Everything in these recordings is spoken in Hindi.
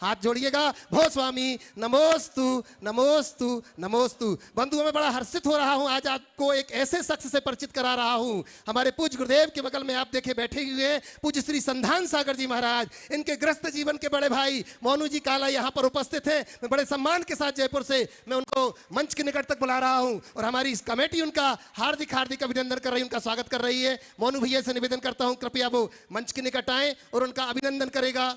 हाथ जोड़िएगा। भो स्वामी नमोस्तु नमोस्तु नमोस्तु। बंधुओं, मैं बड़ा हर्षित हो रहा हूं, आज आपको एक ऐसे शख्स से परिचित करा रहा हूं। हमारे पूज्य गुरुदेव के बगल में आप देखे बैठे हुए पूज्य श्री संधान सागर जी महाराज, इनके ग्रस्त जीवन के बड़े भाई मोनू जी काला यहाँ पर उपस्थित है। मैं बड़े सम्मान के साथ जयपुर से मैं उनको मंच के निकट तक बुला रहा हूं और हमारी इस कमेटी उनका हार्दिक हार्दिक अभिनंदन कर रही है, उनका स्वागत कर रही है। मोनू भैया से निवेदन करता हूं कृपया वो मंच के निकट आए और उनका अभिनंदन करेगा।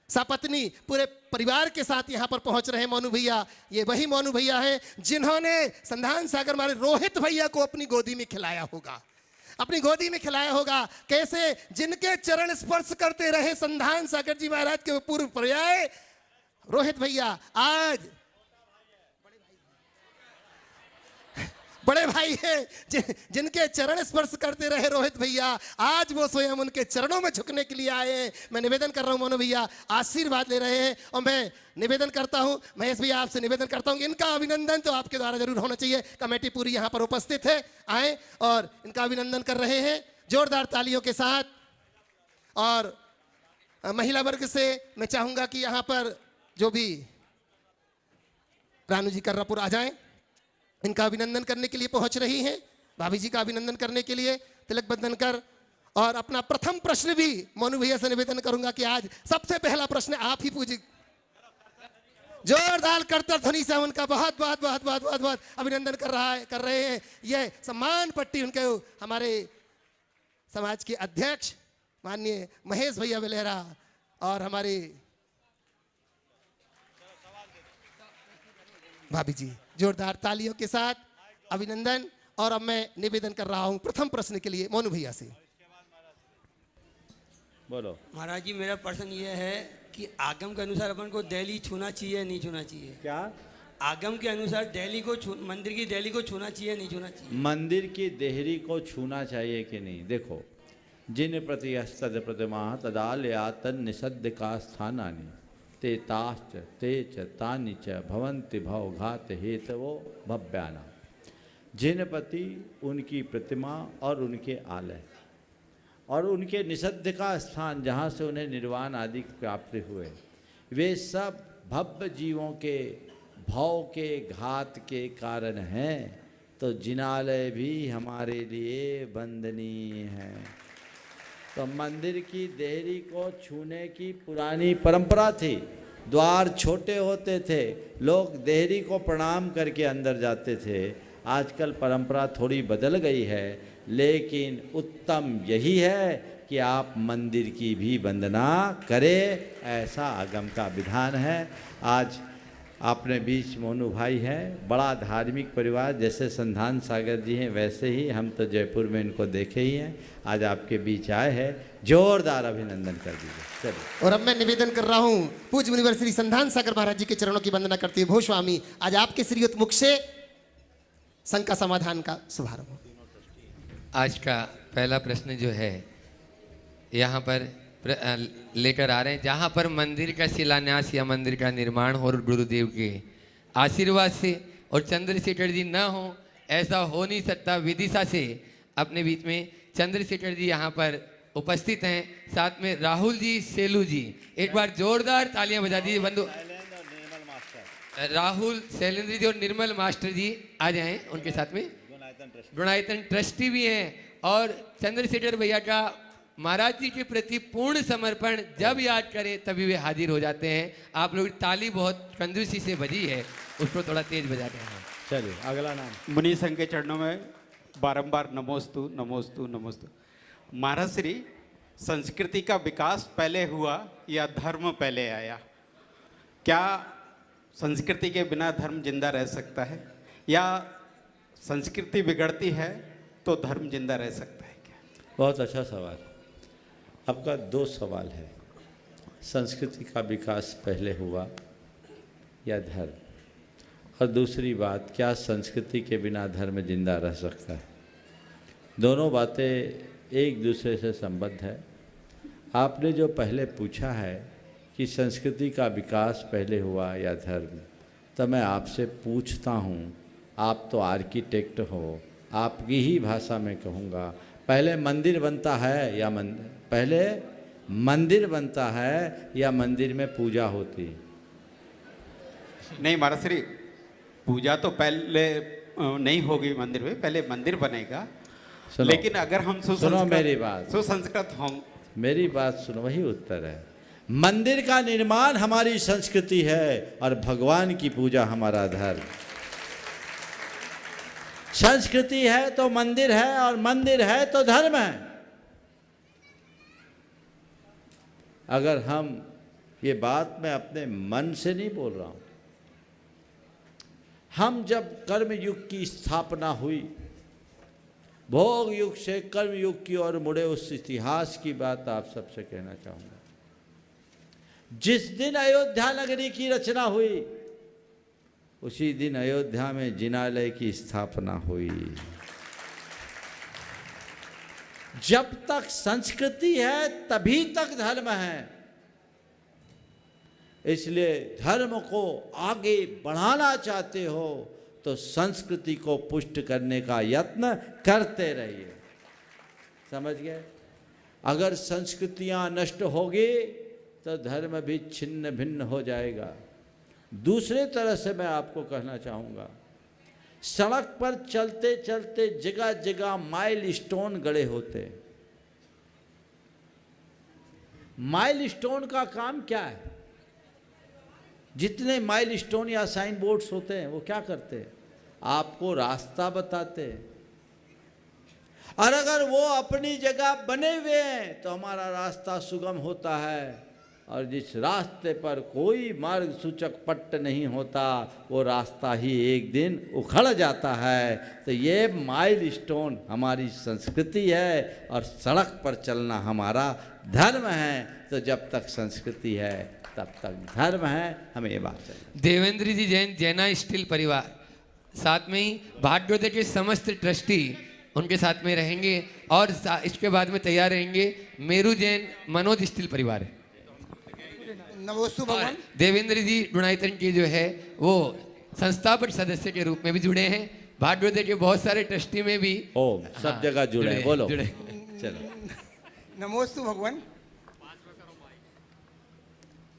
सपत्नी पूरे परिवार के साथ यहां पर पहुंच रहे हैं मोनू भैया। ये वही मोनू भैया हैं जिन्होंने संधान सागर हमारे रोहित भैया को अपनी गोदी में खिलाया होगा, अपनी गोदी में खिलाया होगा। कैसे जिनके चरण स्पर्श करते रहे संधान सागर जी महाराज के पूर्व पर्याय रोहित भैया, आज बड़े भाई हैं जिनके चरण स्पर्श करते रहे रोहित भैया, आज वो स्वयं उनके चरणों में झुकने के लिए आए हैं। मैं निवेदन कर रहा हूं मोनू भैया आशीर्वाद ले रहे हैं और मैं निवेदन करता हूं महेश भैया आपसे निवेदन करता हूं कि इनका अभिनंदन तो आपके द्वारा जरूर होना चाहिए। कमेटी पूरी यहां पर उपस्थित है, आए और इनका अभिनंदन कर रहे हैं जोरदार तालियों के साथ। और महिला वर्ग से मैं चाहूंगा कि यहां पर जो भी रानू जी कर्रापुर आ जाएं, इनका अभिनंदन करने के लिए पहुंच रही हैं। भाभी जी का अभिनंदन करने के लिए तिलक बंधन कर और अपना प्रथम प्रश्न भी मोनू भैया से निवेदन करूंगा कि आज सबसे पहला प्रश्न आप ही पूछिए। जोरदार करतर ध्वनि से उनका बहुत बहुत बहुत बहुत बहुत बहुत अभिनंदन कर रहे हैं। ये सम्मान पट्टी उनके हमारे समाज के अध्यक्ष माननीय महेश भैया बेलेरा और हमारे भाभी जी, जोरदार तालियों के साथ अभिनंदन। और अब मैं निवेदन कर रहा हूं प्रथम प्रश्न के लिए मोनू भैया से। बोलो महाराज जी, मेरा प्रश्न ये है कि आगम के अनुसार अपन को दिल्ली छूना चाहिए नहीं छूना चाहिए? क्या आगम के अनुसार दिल्ली को मंदिर की दिल्ली को छूना चाहिए नहीं छूना चाहिए? मंदिर की देहरी को छूना चाहिए कि नहीं? देखो, जिन प्रति हस्तद प्रतिमा तदालया तन निषद्ध का स्थानानि ते ताश्च ते च तानि च भवन्ति भवघात हेतवो भव्याना। जिन प्रति उनकी प्रतिमा और उनके आलय और उनके निषद्ध का स्थान जहाँ से उन्हें निर्वाण आदि की प्राप्ति हुए, वे सब भव्य जीवों के भव के घात के कारण हैं, तो जिनालय भी हमारे लिए वंदनीय है। तो मंदिर की देहरी को छूने की पुरानी परंपरा थी। द्वार छोटे होते थे, लोग देहरी को प्रणाम करके अंदर जाते थे। आजकल परंपरा थोड़ी बदल गई है, लेकिन उत्तम यही है कि आप मंदिर की भी वंदना करें, ऐसा आगम का विधान है। आज अपने बीच मोनू भाई हैं, बड़ा धार्मिक परिवार, जैसे संधान सागर जी हैं वैसे ही हम तो जयपुर में इनको देखे ही हैं, आज आपके बीच आए हैं, जोरदार अभिनंदन कर दीजिए। चलिए। और अब मैं निवेदन कर रहा हूं पूज्य मुनिवर श्री संधान सागर महाराज जी के चरणों की वंदना करते हुए भो स्वामी आज आपके श्रीयुत मुख से शंका समाधान का शुभारंभ। आज का पहला प्रश्न जो है यहाँ पर लेकर आ रहे हैं, जहाँ पर मंदिर का शिलान्यास या मंदिर का निर्माण हो और गुरुदेव के आशीर्वाद से और चंद्रशेखर जी न हो, ऐसा हो नहीं सकता। विदिशा से अपने बीच में चंद्रशेखर जी यहाँ पर उपस्थित हैं, साथ में राहुल जी, सेलू जी, एक बार जोरदार तालियां बजा दीजिए बंधु। राहुल, शैलेंद्र जी और निर्मल मास्टर जी आ जाएं, उनके साथ में गुणायतन ट्रस्टी भी हैं। और चंद्रशेखर भैया का महाराज जी के प्रति पूर्ण समर्पण जब याद करें तभी वे हाजिर हो जाते हैं। आप लोग ताली बहुत कंजूसी से बजी है, उसको थोड़ा तेज बजा दें। चलिए अगला नाम। मुनि संघ के चरणों में बारंबार नमोस्तु नमोस्तु नमोस्तु। महाराज श्री, संस्कृति का विकास पहले हुआ या धर्म पहले आया? क्या संस्कृति के बिना धर्म जिंदा रह सकता है, या संस्कृति बिगड़ती है तो धर्म जिंदा रह सकता है क्या? बहुत अच्छा सवाल। आपका दो सवाल है, संस्कृति का विकास पहले हुआ या धर्म, और दूसरी बात, क्या संस्कृति के बिना धर्म जिंदा रह सकता है? दोनों बातें एक दूसरे से संबद्ध है। आपने जो पहले पूछा है कि संस्कृति का विकास पहले हुआ या धर्म, तो मैं आपसे पूछता हूँ, आप तो आर्किटेक्ट हो, आपकी ही भाषा में कहूँगा, पहले मंदिर बनता है या पहले मंदिर बनता है या मंदिर में पूजा होती है? नहीं महाराज श्री, पूजा तो पहले नहीं होगी मंदिर में, पहले मंदिर बनेगा। सुनो, लेकिन अगर हम सुनो मेरी बात, सुसंस्कृत हम, मेरी बात सुनो, वही उत्तर है। मंदिर का निर्माण हमारी संस्कृति है और भगवान की पूजा हमारा धर्म। संस्कृति है तो मंदिर है और मंदिर है तो धर्म है। अगर हम, ये बात मैं अपने मन से नहीं बोल रहा हूं, हम जब कर्म युग की स्थापना हुई, भोग युग से कर्म युग की ओर मुड़े, उस इतिहास की बात आप सबसे कहना चाहूंगा। जिस दिन अयोध्या नगरी की रचना हुई, उसी दिन अयोध्या में जिनालय की स्थापना हुई। जब तक संस्कृति है तभी तक धर्म है। इसलिए धर्म को आगे बढ़ाना चाहते हो तो संस्कृति को पुष्ट करने का यत्न करते रहिए। समझ गए? अगर संस्कृतियां नष्ट होगी तो धर्म भी छिन्न भिन्न हो जाएगा। दूसरे तरह से मैं आपको कहना चाहूँगा, सड़क पर चलते चलते जगह जगह माइल स्टोन गड़े होते। माइल स्टोन का काम क्या है? जितने माइल स्टोन या साइन बोर्ड्स होते हैं वो क्या करते हैं? आपको रास्ता बताते हैं। और अगर वो अपनी जगह बने हुए हैं तो हमारा रास्ता सुगम होता है, और जिस रास्ते पर कोई मार्ग सूचक पट्ट नहीं होता वो रास्ता ही एक दिन उखड़ जाता है। तो ये माइल स्टोन हमारी संस्कृति है और सड़क पर चलना हमारा धर्म है। तो जब तक संस्कृति है तब तक धर्म है, हमें ये बात चाहिए। देवेंद्र जी जैन, जैना स्टील परिवार, साथ में ही भाग्योदय के समस्त ट्रस्टी उनके साथ में रहेंगे, और इसके बाद में तैयार रहेंगे मेरू जैन मनोज स्टील परिवार। नमोस्तु भगवान। देवेंद्र जी डुणाइतन के जो है वो संस्थापक सदस्य के रूप में भी जुड़े हैं, भाग्योदय के बहुत सारे ट्रस्टी में भी सब जगह जुड़े हैं। बोलो जुड़े। चलो। नमोस्तु भगवान।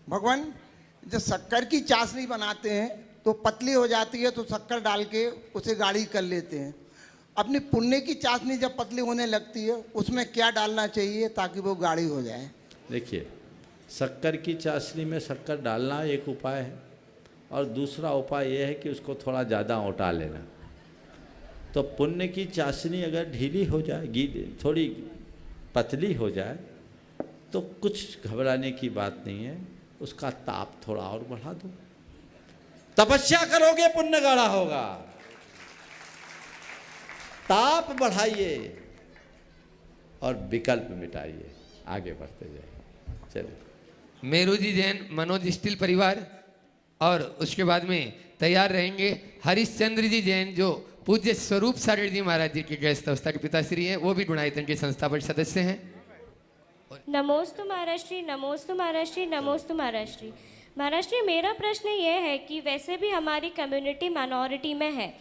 भगवान, जब शक्कर की चाशनी बनाते हैं तो पतली हो जाती है तो शक्कर डाल के उसे गाढ़ी कर लेते हैं। अपनी पुण्य की चाशनी जब पतली होने लगती है उसमें क्या डालना चाहिए ताकि वो गाढ़ी हो जाए? देखिए, शक्कर की चाशनी में शक्कर डालना एक उपाय है, और दूसरा उपाय यह है कि उसको थोड़ा ज़्यादा औटा लेना। तो पुण्य की चाशनी अगर ढीली हो जाए, थोड़ी पतली हो जाए, तो कुछ घबराने की बात नहीं है। उसका ताप थोड़ा और बढ़ा दो, तपस्या करोगे पुण्य गाढ़ा होगा। ताप बढ़ाइए और विकल्प मिटाइए, आगे बढ़ते जाइए। चलिए। मेरू जी जैन मनोज स्टील परिवार, और उसके बाद में तैयार रहेंगे हरिश्चंद्र जी जैन, जो पूज्य स्वरूप सागर जी महाराज जी के गृहस्थ अवस्था के पिताश्री हैं, वो भी गुणायतन के संस्थापक सदस्य हैं। नमोस्तु महाराष्ट्री, नमोस्तु महाराष्ट्री, नमोस्तु महाराष्ट्री। महाराष्ट्री, मेरा प्रश्न ये है कि वैसे भी हमारी कम्युनिटी माइनॉरिटी में है,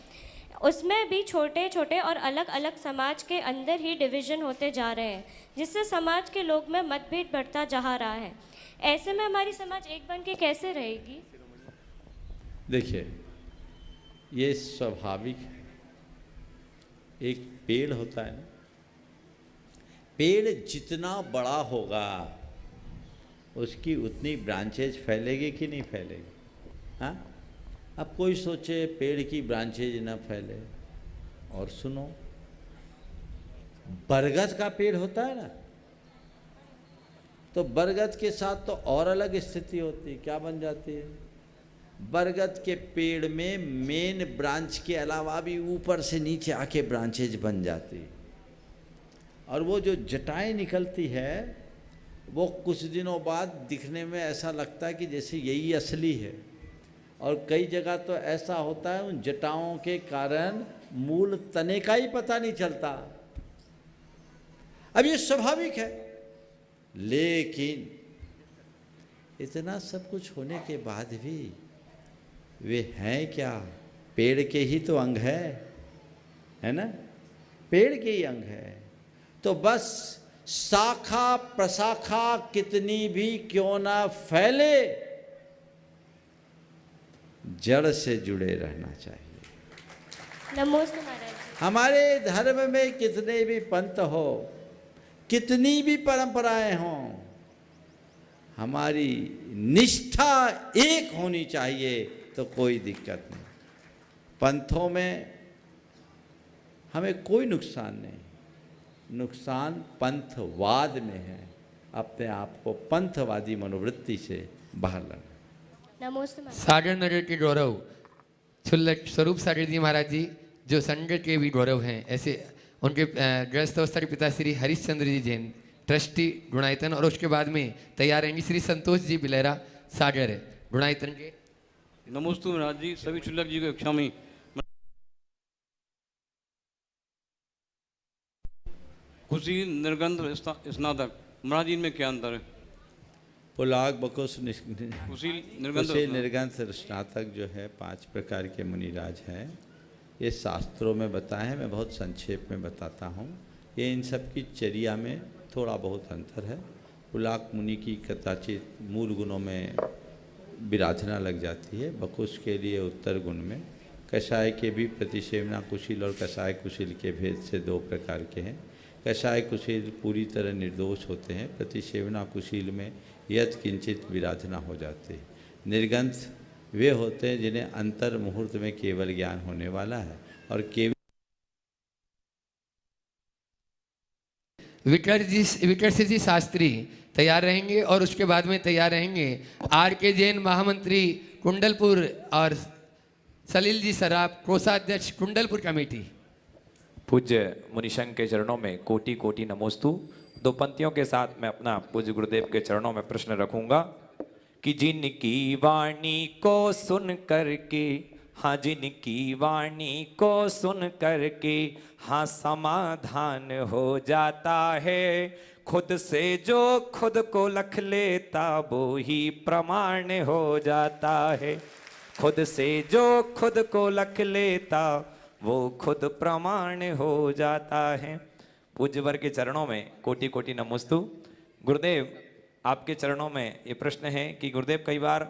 उसमें भी छोटे छोटे और अलग अलग समाज के अंदर ही डिवीज़न होते जा रहे हैं, जिससे समाज के लोग में मतभेद बढ़ता जा रहा है। ऐसे में हमारी समाज एक बन के कैसे रहेगी? देखिए, ये स्वाभाविक है। एक पेड़ होता है ना, पेड़ जितना बड़ा होगा उसकी उतनी ब्रांचेज फैलेगी कि नहीं फैलेगी? हाँ, अब कोई सोचे पेड़ की ब्रांचेज ना फैले। और सुनो, बरगद का पेड़ होता है ना, तो बरगद के साथ तो और अलग स्थिति होती है। क्या बन जाती है? बरगद के पेड़ में मेन ब्रांच के अलावा भी ऊपर से नीचे आके ब्रांचेज बन जाती है, और वो जो जटाएं निकलती है वो कुछ दिनों बाद दिखने में ऐसा लगता है कि जैसे यही असली है। और कई जगह तो ऐसा होता है उन जटाओं के कारण मूल तने का ही पता नहीं चलता। अब ये स्वाभाविक है, लेकिन इतना सब कुछ होने के बाद भी वे हैं क्या? पेड़ के ही तो अंग है ना? पेड़ के ही अंग है। तो बस शाखा प्रशाखा कितनी भी क्यों ना फैले, जड़ से जुड़े रहना चाहिए। नमोस्तु महाराज जी। हमारे धर्म में कितने भी पंथ हो, कितनी भी परंपराएं हों, हमारी निष्ठा एक होनी चाहिए, तो कोई दिक्कत नहीं। पंथों में हमें कोई नुकसान नहीं, नुकसान पंथवाद में है। अपने आप को पंथवादी मनोवृत्ति से बाहर लाना। नमोस्तु महाराज। सागर नगर के गौरव छुल्लक स्वरूप सागर जी महाराज जी, जो संघ के भी गौरव हैं, ऐसे उनके गृहस्थ अवस्था के पिता श्री हरिश्चंद्र जी जैन ट्रस्टी गुणायतन, और उसके बाद में तैयार रहेंगे श्री संतोष जी बिलेरा सागर गुणायतन के। नमोस्तु महाराज जी, सभी छुल्लक जी को क्षमी। खुशी निर्गंध स्नातक महाराज जी, इनमें क्या अंतर है? पुलाग बकुश खुशी निर्गंध निर्गंथ स्नातक जो है 5 प्रकार के मुनिराज हैं। ये शास्त्रों में बताए हैं, मैं बहुत संक्षेप में बताता हूँ। ये इन सब की चर्या में थोड़ा बहुत अंतर है। पुलाग मुनि की कदाचित मूल गुणों में विराधना लग जाती है, बकुश के लिए उत्तर गुण में। कषाय के भी प्रतिसेवना कुशील और कषाय कुशील के भेद से 2 प्रकार के हैं। कषाय कुशील पूरी तरह निर्दोष होते हैं, प्रतिसेवना कुशील में यत् किंचित विराधना हो जाती है। निर्गंथ वे होते हैं जिन्हें अंतर मुहूर्त में केवल ज्ञान होने वाला है, और केवल विकट जी शास्त्री तैयार रहेंगे, और उसके बाद में तैयार रहेंगे आर के जैन महामंत्री कुंडलपुर और सलील जी सराफ कोषाध्यक्ष कुंडलपुर कमेटी। पूज्य मुनिशंक के चरणों में कोटि कोटि नमोस्तु। 2 पंक्तियों के साथ मैं अपना पूज्य गुरुदेव के चरणों में प्रश्न रखूंगा कि जिनकी वाणी को सुन करके, हाँ जिनकी वाणी को सुन करके हाँ समाधान हो जाता है, खुद से जो खुद को लख लेता वो ही प्रमाण हो जाता है। खुद से जो खुद को लख लेता वो खुद प्रमाण हो जाता है। पूज्यवर के चरणों में कोटि कोटि नमोस्तु। गुरुदेव, आपके चरणों में ये प्रश्न है कि गुरुदेव कई बार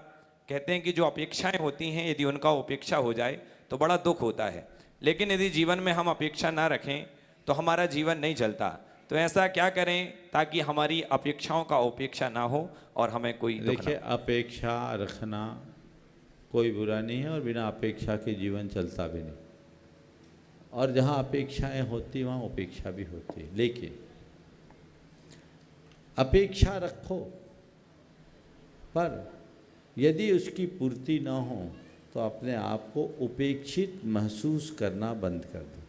कहते हैं कि जो अपेक्षाएं होती हैं, यदि उनका उपेक्षा हो जाए तो बड़ा दुख होता है, लेकिन यदि जीवन में हम अपेक्षा ना रखें तो हमारा जीवन नहीं चलता। तो ऐसा क्या करें ताकि हमारी अपेक्षाओं का उपेक्षा ना हो और हमें कोई दुख ना हो? देखिए, अपेक्षा रखना कोई बुरा नहीं है, और बिना अपेक्षा के जीवन चलता भी नहीं। और जहाँ अपेक्षाएं होती वहाँ उपेक्षा भी होती है, लेकिन अपेक्षा रखो, पर यदि उसकी पूर्ति न हो तो अपने आप को उपेक्षित महसूस करना बंद कर दो।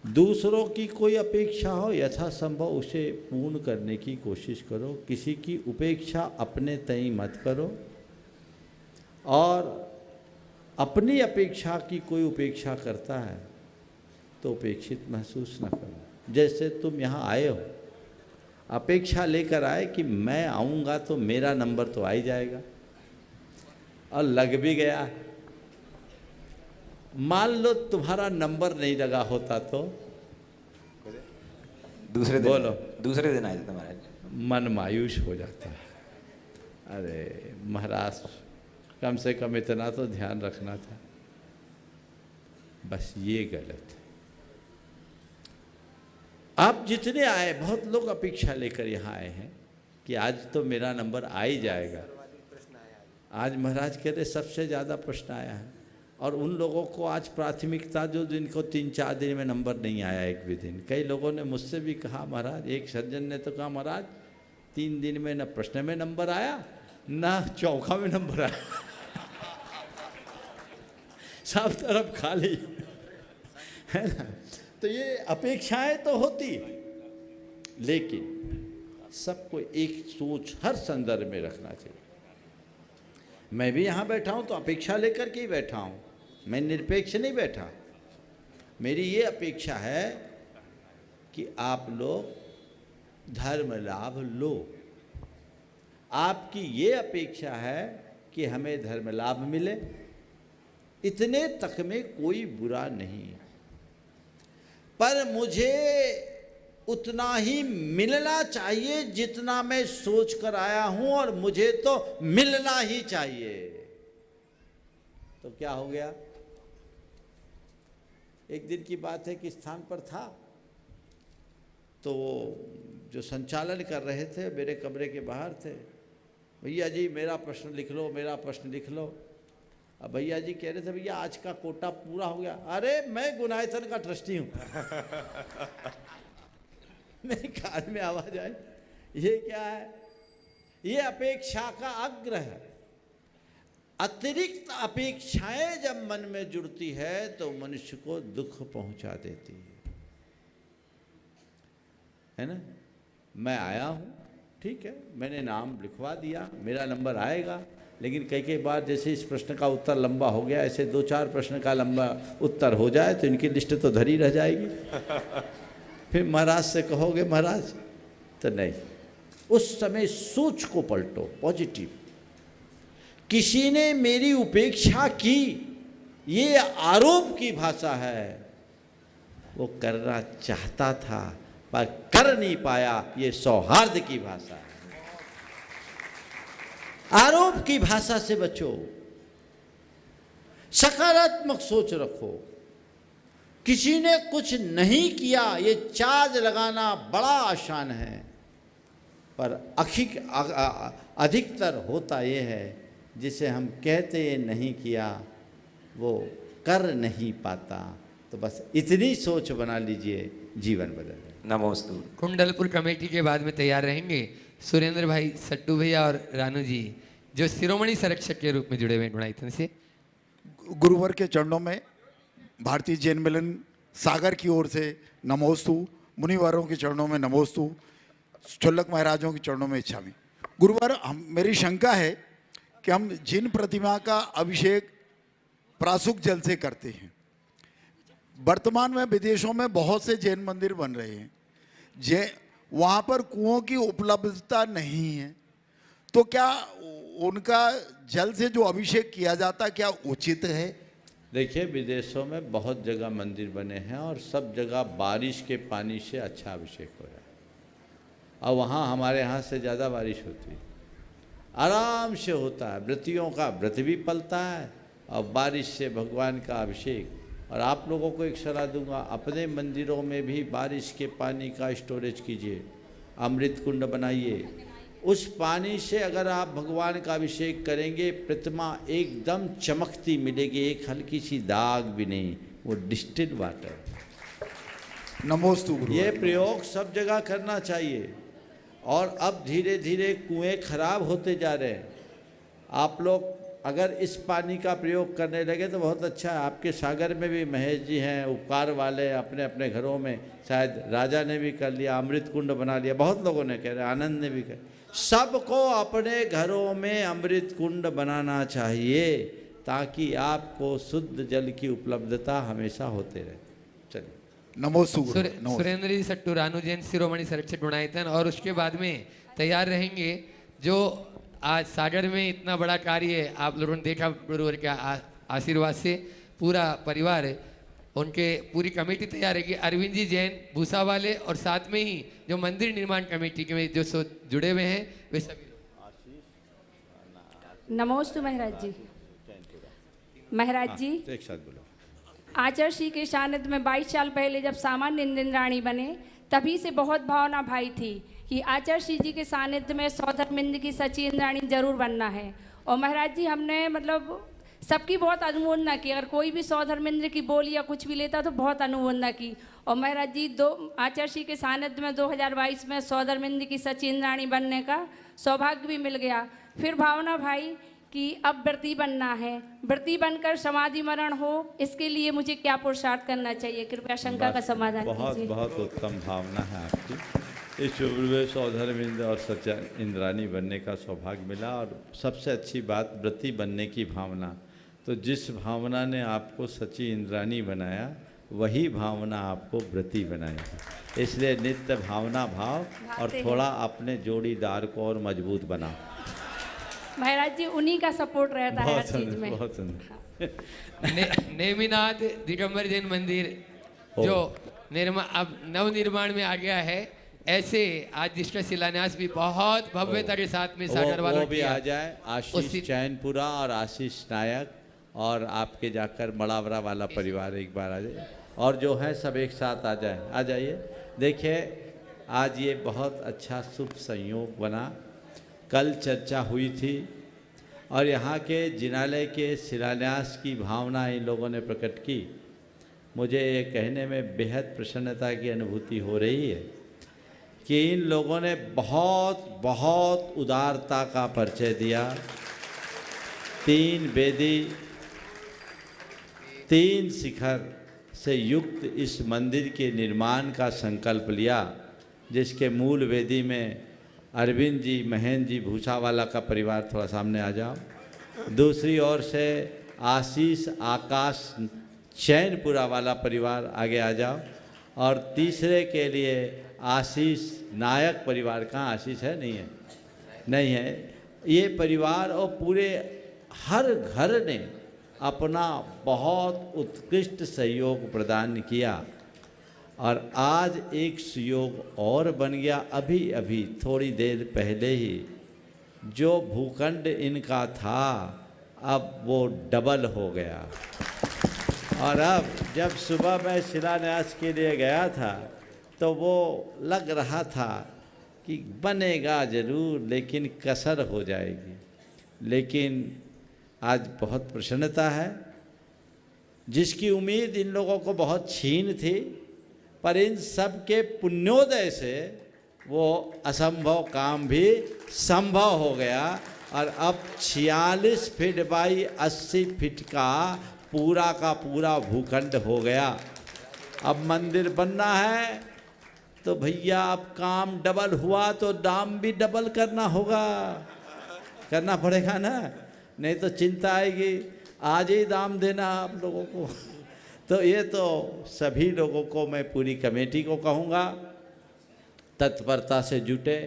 दूसरों की कोई अपेक्षा हो, यथासंभव उसे पूर्ण करने की कोशिश करो। किसी की उपेक्षा अपने तय मत करो, और अपनी अपेक्षा की कोई उपेक्षा करता है तो उपेक्षित महसूस न करो। जैसे तुम यहाँ आए हो, अपेक्षा लेकर आए कि मैं आऊँगा तो मेरा नंबर तो आ ही जाएगा, और लग भी गया। मान लो तुम्हारा नंबर नहीं लगा होता तो दूसरे दिन बोलो, दूसरे दिन आ जाता महाराज। मन मायूस हो जाता है। अरे महाराज, कम से कम इतना तो ध्यान रखना था। बस ये गलत है। आप जितने आए, बहुत लोग अपेक्षा लेकर यहाँ आए हैं कि आज तो मेरा नंबर आ ही जाएगा। आज महाराज कह रहे सबसे ज़्यादा प्रश्न आया है, और उन लोगों को आज प्राथमिकता जो जिनको 3-4 दिन में नंबर नहीं आया एक भी दिन। कई लोगों ने मुझसे भी कहा महाराज, एक सज्जन ने तो कहा महाराज 3 दिन में न प्रश्न में नंबर आया न चौका में नंबर आया, सब तरफ खाली है ना। तो ये अपेक्षाएं तो होती, लेकिन सबको एक सोच हर संदर्भ में रखना चाहिए। मैं भी यहाँ बैठा हूँ तो अपेक्षा लेकर के ही बैठा हूँ, मैं निरपेक्ष नहीं बैठा। मेरी ये अपेक्षा है कि आप लोग धर्म लाभ लो। आपकी ये अपेक्षा है कि हमें धर्म लाभ मिले, इतने तक में कोई बुरा नहीं। पर मुझे उतना ही मिलना चाहिए जितना मैं सोच कर आया हूं, और मुझे तो मिलना ही चाहिए। तो क्या हो गया? एक दिन की बात है कि स्थान पर था, तो जो संचालन कर रहे थे मेरे कमरे के बाहर थे। भैया जी मेरा प्रश्न लिख लो, मेरा प्रश्न लिख लो। अब भैया जी कह रहे थे भैया आज का कोटा पूरा हो गया। अरे मैं गुनायतन का ट्रस्टी हूँ। मेरे कान में आवाज आई, ये क्या है? ये अपेक्षा का आग्रह है। अतिरिक्त अपेक्षाएं जब मन में जुड़ती है तो मनुष्य को दुख पहुंचा देती है ना। मैं आया हूं, ठीक है, मैंने नाम लिखवा दिया, मेरा नंबर आएगा, लेकिन कई बार जैसे इस प्रश्न का उत्तर लंबा हो गया, ऐसे 2-4 प्रश्न का लंबा उत्तर हो जाए तो इनकी लिस्ट तो धरी रह जाएगी। फिर महाराज से कहोगे महाराज, तो नहीं, उस समय सोच को पलटो, पॉजिटिव। किसी ने मेरी उपेक्षा की, ये आरोप की भाषा है। वो करना चाहता था पर कर नहीं पाया, ये सौहार्द की भाषा है। आरोप की भाषा से बचो, सकारात्मक सोच रखो। किसी ने कुछ नहीं किया, ये चार्ज लगाना बड़ा आसान है, पर अधिकतर होता ये है जिसे हम कहते ये नहीं किया वो कर नहीं पाता। तो बस इतनी सोच बना लीजिए, जीवन बदल। नमोस्तु। कुंडलपुर कमेटी के बाद में तैयार रहेंगे सुरेंद्र भाई, सट्टू भैया और रानू जी, जो शिरोमणि संरक्षक के रूप में जुड़े हुए हैं गुणायतन से। गुरुवर के चरणों में भारतीय जैन मिलन सागर की ओर से नमोस्तु, मुनिवारों के चरणों में नमोस्तु, चुल्लक महाराजों के चरणों में इच्छामि। गुरुवर, मेरी शंका है कि हम जिन प्रतिमा का अभिषेक प्रासुक जल से करते हैं, वर्तमान में विदेशों में बहुत से जैन मंदिर बन रहे हैं, वहाँ पर कुओं की उपलब्धता नहीं है, तो क्या उनका जल से जो अभिषेक किया जाता क्या उचित है? देखिए, विदेशों में बहुत जगह मंदिर बने हैं और सब जगह बारिश के पानी से अच्छा अभिषेक हो रहा है, और वहाँ हमारे यहाँ से ज़्यादा बारिश होती है, आराम से होता है, व्रतियों का व्रत भी पलता है और बारिश से भगवान का अभिषेक। और आप लोगों को एक सलाह दूंगा, अपने मंदिरों में भी बारिश के पानी का स्टोरेज कीजिए, अमृत कुंड बनाइए। उस पानी से अगर आप भगवान का अभिषेक करेंगे, प्रतिमा एकदम चमकती मिलेगी, एक हल्की सी दाग भी नहीं, वो डिस्टिल्ड वाटर। नमोस्तु। ये प्रयोग सब जगह करना चाहिए। और अब धीरे धीरे कुएं खराब होते जा रहे हैं। आप लोग अगर इस पानी का प्रयोग करने लगे तो बहुत अच्छा है। आपके सागर में भी महेश जी हैं, उपकार वाले, अपने अपने घरों में, शायद राजा ने भी कर लिया, अमृत कुंड बना लिया, बहुत लोगों ने कह रहे, आनंद ने भी कह। सबको अपने घरों में अमृत कुंड बनाना चाहिए ताकि आपको शुद्ध जल की उपलब्धता हमेशा होते रहे। चलिए, नमोस्तु। सुरेंद्र जी, सट्टू, रानू जैन, शिरोमणि संरक्षक गुणायतन, और उसके बाद में तैयार रहेंगे जो आज सागर में इतना बड़ा कार्य आप लोगों ने देखा, गुरुवर के आशीर्वाद से पूरा परिवार, उनके पूरी कमेटी तैयार है कि अरविंद जी जैन भूसा वाले, और साथ में ही जो मंदिर निर्माण कमेटी के में जो जुड़े हुए हैं वे सभी। नमोस्तु महाराज जी। महाराज जी, एक साथ बोलो। आचार्य श्री के सानिध्य में 22 साल पहले जब सामान्य इंद्राणी बने, तभी से बहुत भावना भाई थी कि आचार्य श्री जी के सानिध्य में सौधर्मिंद की सची इंद्राणी जरूर बनना है। और महाराज जी, हमने मतलब सबकी बहुत अनुमोदना की, अगर कोई भी सौधर्मेंद्र की बोली या कुछ भी लेता तो बहुत अनुमोदना की। और महाराज जी, आचार्य श्री के सानिध्य में 2022 में सौधर्मेंद्र की सची इंद्राणी बनने का सौभाग्य भी मिल गया। फिर भावना भाई कि अब व्रती बनना है, व्रती बनकर समाधि मरण हो, इसके लिए मुझे क्या पुरुषार्थ करना चाहिए? कृपया शंका का समाधान बहुत कीजिए। बहुत उत्तम भावना है आपकी। इस उम्र में सौधर्मेंद्र और सच्चा इंद्राणी बनने का सौभाग्य मिला, और सबसे अच्छी बात व्रती बनने की भावना। तो जिस भावना ने आपको सच्ची इंद्राणी बनाया, वही भावना आपको व्रती बनाएगी। इसलिए नित्य भावना भाव, और थोड़ा अपने जोड़ीदार को और मजबूत बनाओ। महाराज जी, उन्हीं का सपोर्ट रहता है हर चीज में। बहुत सुंदर। नेमिनाथ दिगंबर जैन मंदिर जो अब नवनिर्माण में आ गया है, ऐसे आज जिसका शिलान्यास भी बहुत भव्यता के साथ में सागर वालों वो भी किया। आ जाए, आशीष चैनपुरा और आशीष नायक और आपके जाकर मड़ावरा वाला परिवार एक बार आ जाए, और जो है सब एक साथ आ जाए। आ जाइए। देखिए आज ये बहुत अच्छा शुभ संयोग बना। कल चर्चा हुई थी और यहाँ के जिनालय के शिलान्यास की भावना इन लोगों ने प्रकट की। मुझे ये कहने में बेहद प्रसन्नता की अनुभूति हो रही है कि इन लोगों ने बहुत बहुत उदारता का परिचय दिया। 3 वेदी 3 शिखर से युक्त इस मंदिर के निर्माण का संकल्प लिया, जिसके मूल वेदी में अरविंद जी, महेंद्र जी, भूसावाला का परिवार थोड़ा सामने आ जाओ। दूसरी ओर से आशीष आकाश चैनपुरा वाला परिवार आगे आ जाओ। और तीसरे के लिए आशीष नायक परिवार, कहाँ आशीष है? नहीं है, नहीं है। ये परिवार और पूरे हर घर ने अपना बहुत उत्कृष्ट सहयोग प्रदान किया और आज एक सुयोग और बन गया। अभी अभी थोड़ी देर पहले ही जो भूखंड इनका था अब वो डबल हो गया। और अब जब सुबह मैं शिलान्यास के लिए गया था तो वो लग रहा था कि बनेगा ज़रूर लेकिन कसर हो जाएगी। लेकिन आज बहुत प्रसन्नता है, जिसकी उम्मीद इन लोगों को बहुत छीन थी, पर इन सब के पुण्योदय से वो असंभव काम भी संभव हो गया। और अब 46 फीट बाई 80 फीट का पूरा भूखंड हो गया। अब मंदिर बनना है तो भैया अब काम डबल हुआ तो दाम भी डबल करना होगा, करना पड़ेगा ना, नहीं तो चिंता आएगी। आज ही दाम देना आप लोगों को। तो ये तो सभी लोगों को मैं पूरी कमेटी को कहूँगा तत्परता से जुटे।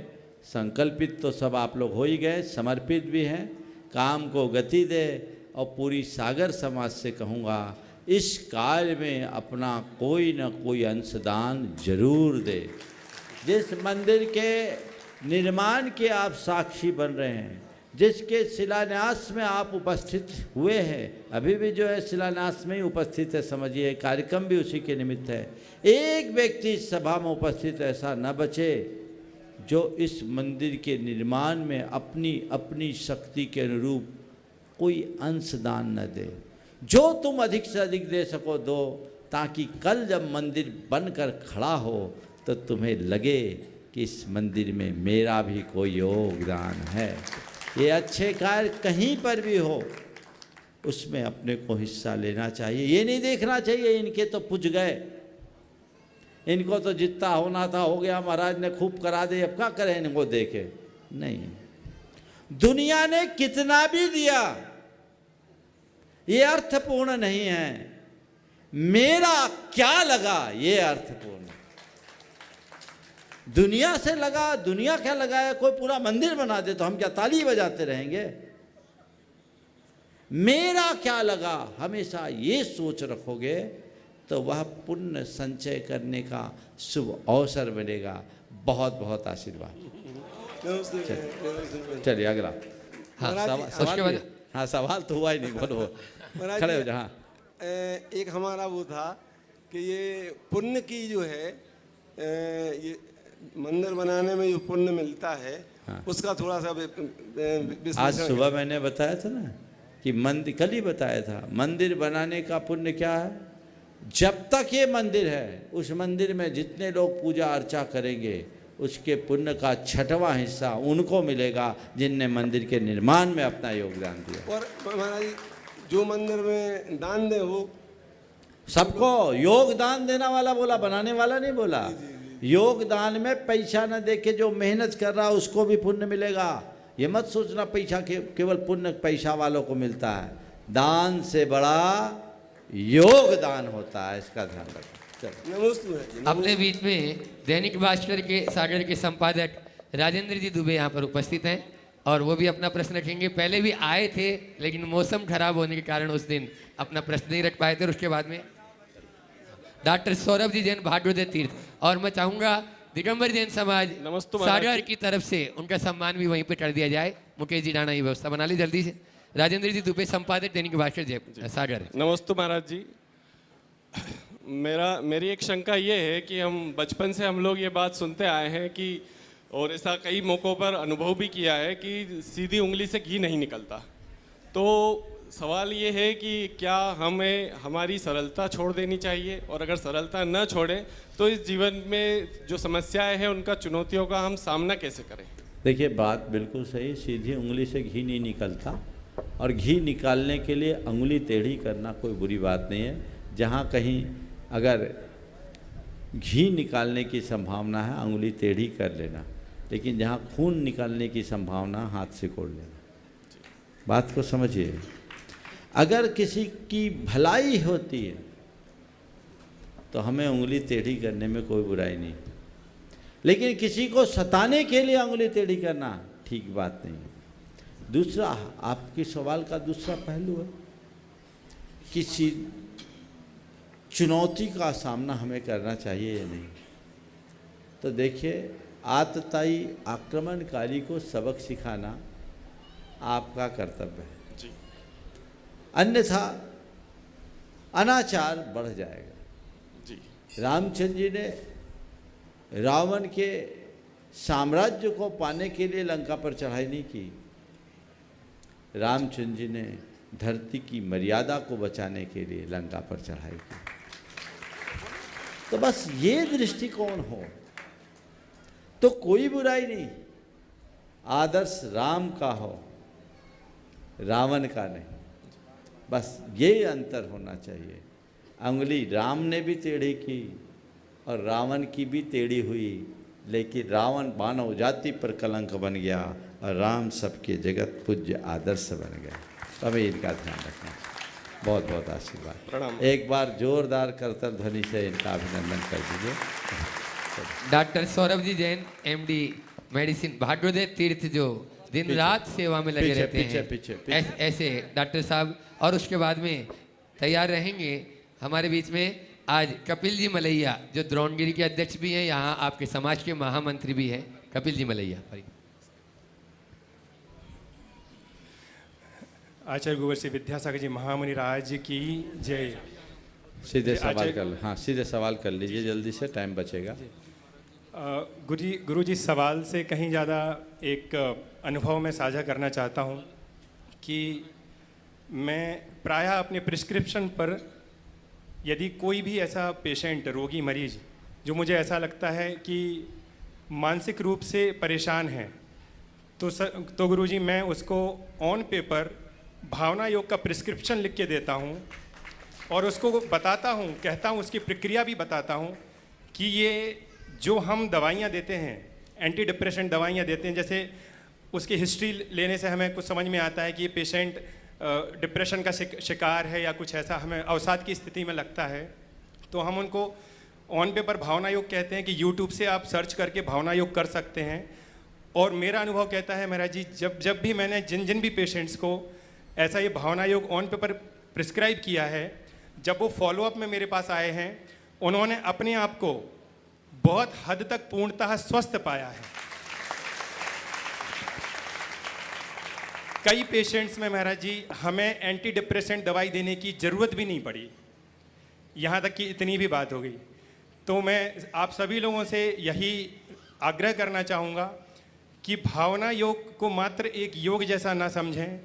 संकल्पित तो सब आप लोग हो ही गए, समर्पित भी हैं, काम को गति दे। और पूरी सागर समाज से कहूँगा इस कार्य में अपना कोई न कोई अंशदान जरूर दे। जिस मंदिर के निर्माण के आप साक्षी बन रहे हैं, जिसके शिलान्यास में आप उपस्थित हुए हैं, अभी भी जो है शिलान्यास में ही उपस्थित है, समझिए कार्यक्रम भी उसी के निमित्त है। एक व्यक्ति इस सभा में उपस्थित ऐसा न बचे जो इस मंदिर के निर्माण में अपनी अपनी शक्ति के अनुरूप कोई अंशदान न दे। जो तुम अधिक से अधिक दे सको दो, ताकि कल जब मंदिर बनकर खड़ा हो तो तुम्हें लगे कि इस मंदिर में मेरा भी कोई योगदान है। ये अच्छे कार्य कहीं पर भी हो उसमें अपने को हिस्सा लेना चाहिए। ये नहीं देखना चाहिए इनके तो पुज गए, इनको तो जितना होना था हो गया, महाराज ने खूब करा दे, अब क्या करें इनको देखे। नहीं, दुनिया ने कितना भी दिया ये अर्थपूर्ण नहीं है, मेरा क्या लगा ये अर्थपूर्ण। दुनिया से लगा, दुनिया क्या लगाया, कोई पूरा मंदिर बना दे तो हम क्या ताली बजाते रहेंगे। मेरा क्या लगा हमेशा ये सोच रखोगे तो वह पुण्य संचय करने का शुभ अवसर मिलेगा। बहुत बहुत आशीर्वाद। चलिए अगला। हाँ सवाल, हाँ सवाल तो हुआ ही नहीं, बोलो खड़े हो जा। हाँ एक हमारा वो था कि ये पुण्य की जो है ये मंदिर बनाने में जो पुण्य मिलता है, हाँ, उसका थोड़ा सा आज सुबह मैंने बताया था ना कि मंदिर, कल ही बताया था, मंदिर बनाने का पुण्य क्या है। जब तक ये मंदिर है उस मंदिर में जितने लोग पूजा अर्चा करेंगे उसके पुण्य का 6वां हिस्सा उनको मिलेगा जिनने मंदिर के निर्माण में अपना योगदान दिया। और महाराज जो मंदिर में दान दे वो सबको योगदान देना वाला बोला, बनाने वाला नहीं बोला। योगदान में पैसा न दे के जो मेहनत कर रहा उसको भी पुण्य मिलेगा। ये मत सोचना पैसा केवल पुण्य पैसा वालों को मिलता है, दान से बड़ा योगदान होता है, इसका ध्यान रखो। अपने बीच में दैनिक भास्कर के सागर के संपादक राजेंद्र जी दुबे यहाँ पर उपस्थित हैं और वो भी अपना प्रश्न रखेंगे। पहले भी आए थे लेकिन मौसम खराब होने के कारण उस दिन अपना प्रश्न नहीं रख पाए थे। और उसके बाद में डॉक्टर सौरभ जी जैन भागवत तीर्थ, और मैं चाहूंगा दिगंबर जैन समाज नमस्ते महाराज सागर की तरफ से उनका सम्मान भी वहीं पे कर दिया जाए। मुकेश जी डाना ये व्यवस्था बना ली जल्दी से। राजेंद्र जी दुबे, संपादक दैनिक भास्कर जयपुर सागर। नमस्ते महाराज जी। मेरी एक शंका ये है कि हम बचपन से हम लोग ये बात सुनते आए हैं कि, और ऐसा कई मौक़ों पर अनुभव भी किया है कि सीधी उंगली से घी नहीं निकलता। तो सवाल ये है कि क्या हमें हमारी सरलता छोड़ देनी चाहिए, और अगर सरलता न छोड़ें तो इस जीवन में जो समस्याएं हैं उनका, चुनौतियों का हम सामना कैसे करें? देखिए, बात बिल्कुल सही, सीधी उंगली से घी नहीं निकलता, और घी निकालने के लिए उंगली टेढ़ी करना कोई बुरी बात नहीं है। जहाँ कहीं अगर घी निकालने की संभावना है, उंगली टेढ़ी कर लेना, लेकिन जहाँ खून निकालने की संभावना, हाथ से कोड़ लेना। बात को समझिए, अगर किसी की भलाई होती है तो हमें उंगली टेढ़ी करने में कोई बुराई नहीं, लेकिन किसी को सताने के लिए उंगली टेढ़ी करना ठीक बात नहीं है। दूसरा, आपके सवाल का दूसरा पहलू है, किसी चुनौती का सामना हमें करना चाहिए या नहीं। तो देखिए, आतताई आक्रमणकारी को सबक सिखाना आपका कर्तव्य है जी, अन्यथा अनाचार बढ़ जाएगा जी। रामचंद्र जी ने रावण के साम्राज्य को पाने के लिए लंका पर चढ़ाई नहीं की, रामचंद्र जी ने धरती की मर्यादा को बचाने के लिए लंका पर चढ़ाई की। तो बस ये दृष्टिकोण हो तो कोई बुराई नहीं, आदर्श राम का हो, रावण का नहीं, बस ये अंतर होना चाहिए। उंगली राम ने भी टेढ़ी की और रावण की भी टेढ़ी हुई, लेकिन रावण मानव जाति पर कलंक बन गया और राम सबके जगत पूज्य आदर्श बन गया। तो हमें इनका ध्यान रखना। बहुत बहुत आशीर्वाद। एक बार जोरदार करतल ध्वनि से इनका अभिनंदन कर दीजिए। Doctor Saurabh ji Jain, MD medicine Bhagavat तीर्थ, जो दिन रात सेवा में लगे रहते हैं, ऐसे डॉक्टर साहब। और उसके बाद में तैयार रहेंगे हमारे बीच में आज कपिल जी मलैया, जो द्रोणगिरी के अध्यक्ष भी हैं, यहाँ आपके समाज के महामंत्री भी हैं, कपिल जी मलैया। आचार्य गुरुवर्षी विद्यासागर जी महामुनि राज की जय। सीधे सवाल कर, हाँ सीधे सवाल कर लीजिए जल्दी से, टाइम बचेगा। गुरु जी सवाल से कहीं ज़्यादा एक अनुभव मैं साझा करना चाहता हूँ कि मैं प्रायः अपने प्रिस्क्रिप्शन पर यदि कोई भी ऐसा पेशेंट, रोगी, मरीज जो मुझे ऐसा लगता है कि मानसिक रूप से परेशान है, तो गुरुजी मैं उसको ऑन पेपर भावना योग का प्रिस्क्रिप्शन लिख के देता हूँ और उसको बताता हूँ, कहता हूँ, उसकी प्रक्रिया भी बताता हूँ कि ये जो हम दवाइयाँ देते हैं, एंटी डिप्रेशन दवाइयाँ देते हैं, जैसे उसकी हिस्ट्री लेने से हमें कुछ समझ में आता है कि ये पेशेंट डिप्रेशन का शिकार है या कुछ ऐसा हमें अवसाद की स्थिति में लगता है, तो हम उनको ऑन पेपर भावना योग कहते हैं कि यूट्यूब से आप सर्च करके भावना योग कर सकते हैं। और मेरा अनुभव कहता है महाराज जी, जब भी मैंने जिन भी पेशेंट्स को ऐसा ये भावना योग ऑन पेपर प्रिस्क्राइब किया है, जब वो फॉलोअप में मेरे पास आए हैं, उन्होंने अपने आप को बहुत हद तक पूर्णतः स्वस्थ पाया है। कई पेशेंट्स में महाराज जी हमें एंटी डिप्रेसेंट दवाई देने की ज़रूरत भी नहीं पड़ी, यहाँ तक कि इतनी भी बात हो गई। तो मैं आप सभी लोगों से यही आग्रह करना चाहूँगा कि भावना योग को मात्र एक योग जैसा ना समझें।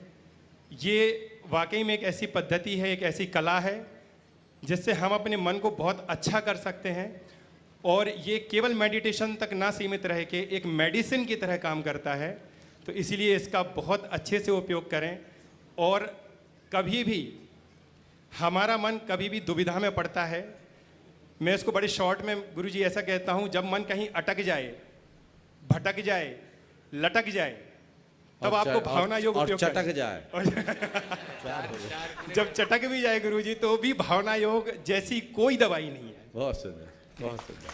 ये वाकई में एक ऐसी पद्धति है, एक ऐसी कला है जिससे हम अपने मन को बहुत अच्छा कर सकते हैं, और ये केवल मेडिटेशन तक ना सीमित रह के एक मेडिसिन की तरह काम करता है। तो इसीलिए इसका बहुत अच्छे से उपयोग करें। और कभी भी हमारा मन कभी भी दुविधा में पड़ता है, मैं इसको बड़ी शॉर्ट में गुरुजी ऐसा कहता हूँ, जब मन कहीं अटक जाए, भटक जाए, लटक जाए, तब आपको भावना योग उपयोग चटक जाए जब चटक भी जाए गुरुजी, तो भी भावना योग जैसी कोई दवाई नहीं है। बहुत सुंदर, बहुत सुंदर,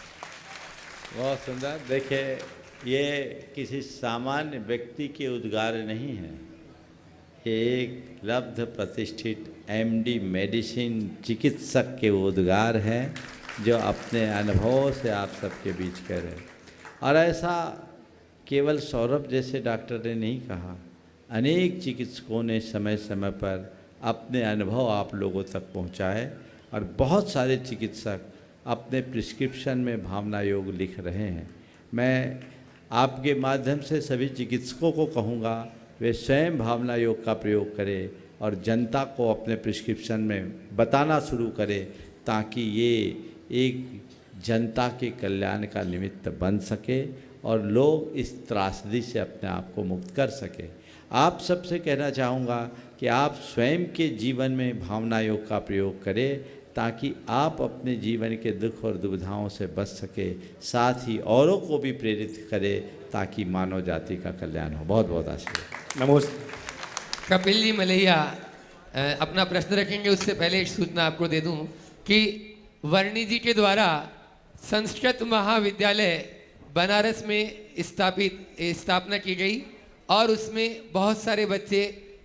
बहुत सुंदर। देखिए, ये किसी सामान्य व्यक्ति के उद्गार नहीं है, एक लब्ध प्रतिष्ठित एमडी मेडिसिन चिकित्सक के उद्गार है, जो अपने अनुभव से आप सबके बीच कह रहे हैं। और ऐसा केवल सौरभ जैसे डॉक्टर ने नहीं कहा, अनेक चिकित्सकों ने समय समय पर अपने अनुभव आप लोगों तक पहुंचाए और बहुत सारे चिकित्सक अपने प्रिस्क्रिप्शन में भावना योग लिख रहे हैं। मैं आपके माध्यम से सभी चिकित्सकों को कहूँगा वे स्वयं भावना योग का प्रयोग करें और जनता को अपने प्रिस्क्रिप्शन में बताना शुरू करें, ताकि ये एक जनता के कल्याण का निमित्त बन सके और लोग इस त्रासदी से अपने आप को मुक्त कर सके। आप सबसे कहना चाहूँगा कि आप स्वयं के जीवन में भावना योग का प्रयोग करें, ताकि आप अपने जीवन के दुख और दुविधाओं से बच सके, साथ ही औरों को भी प्रेरित करें, ताकि मानव जाति का कल्याण हो। बहुत बहुत आशीर्वाद। नमस्ते। कपिल जी मलैया अपना प्रश्न रखेंगे, उससे पहले एक सूचना आपको दे दूं कि वर्णी जी के द्वारा संस्कृत महाविद्यालय बनारस में स्थापना की गई और उसमें बहुत सारे बच्चे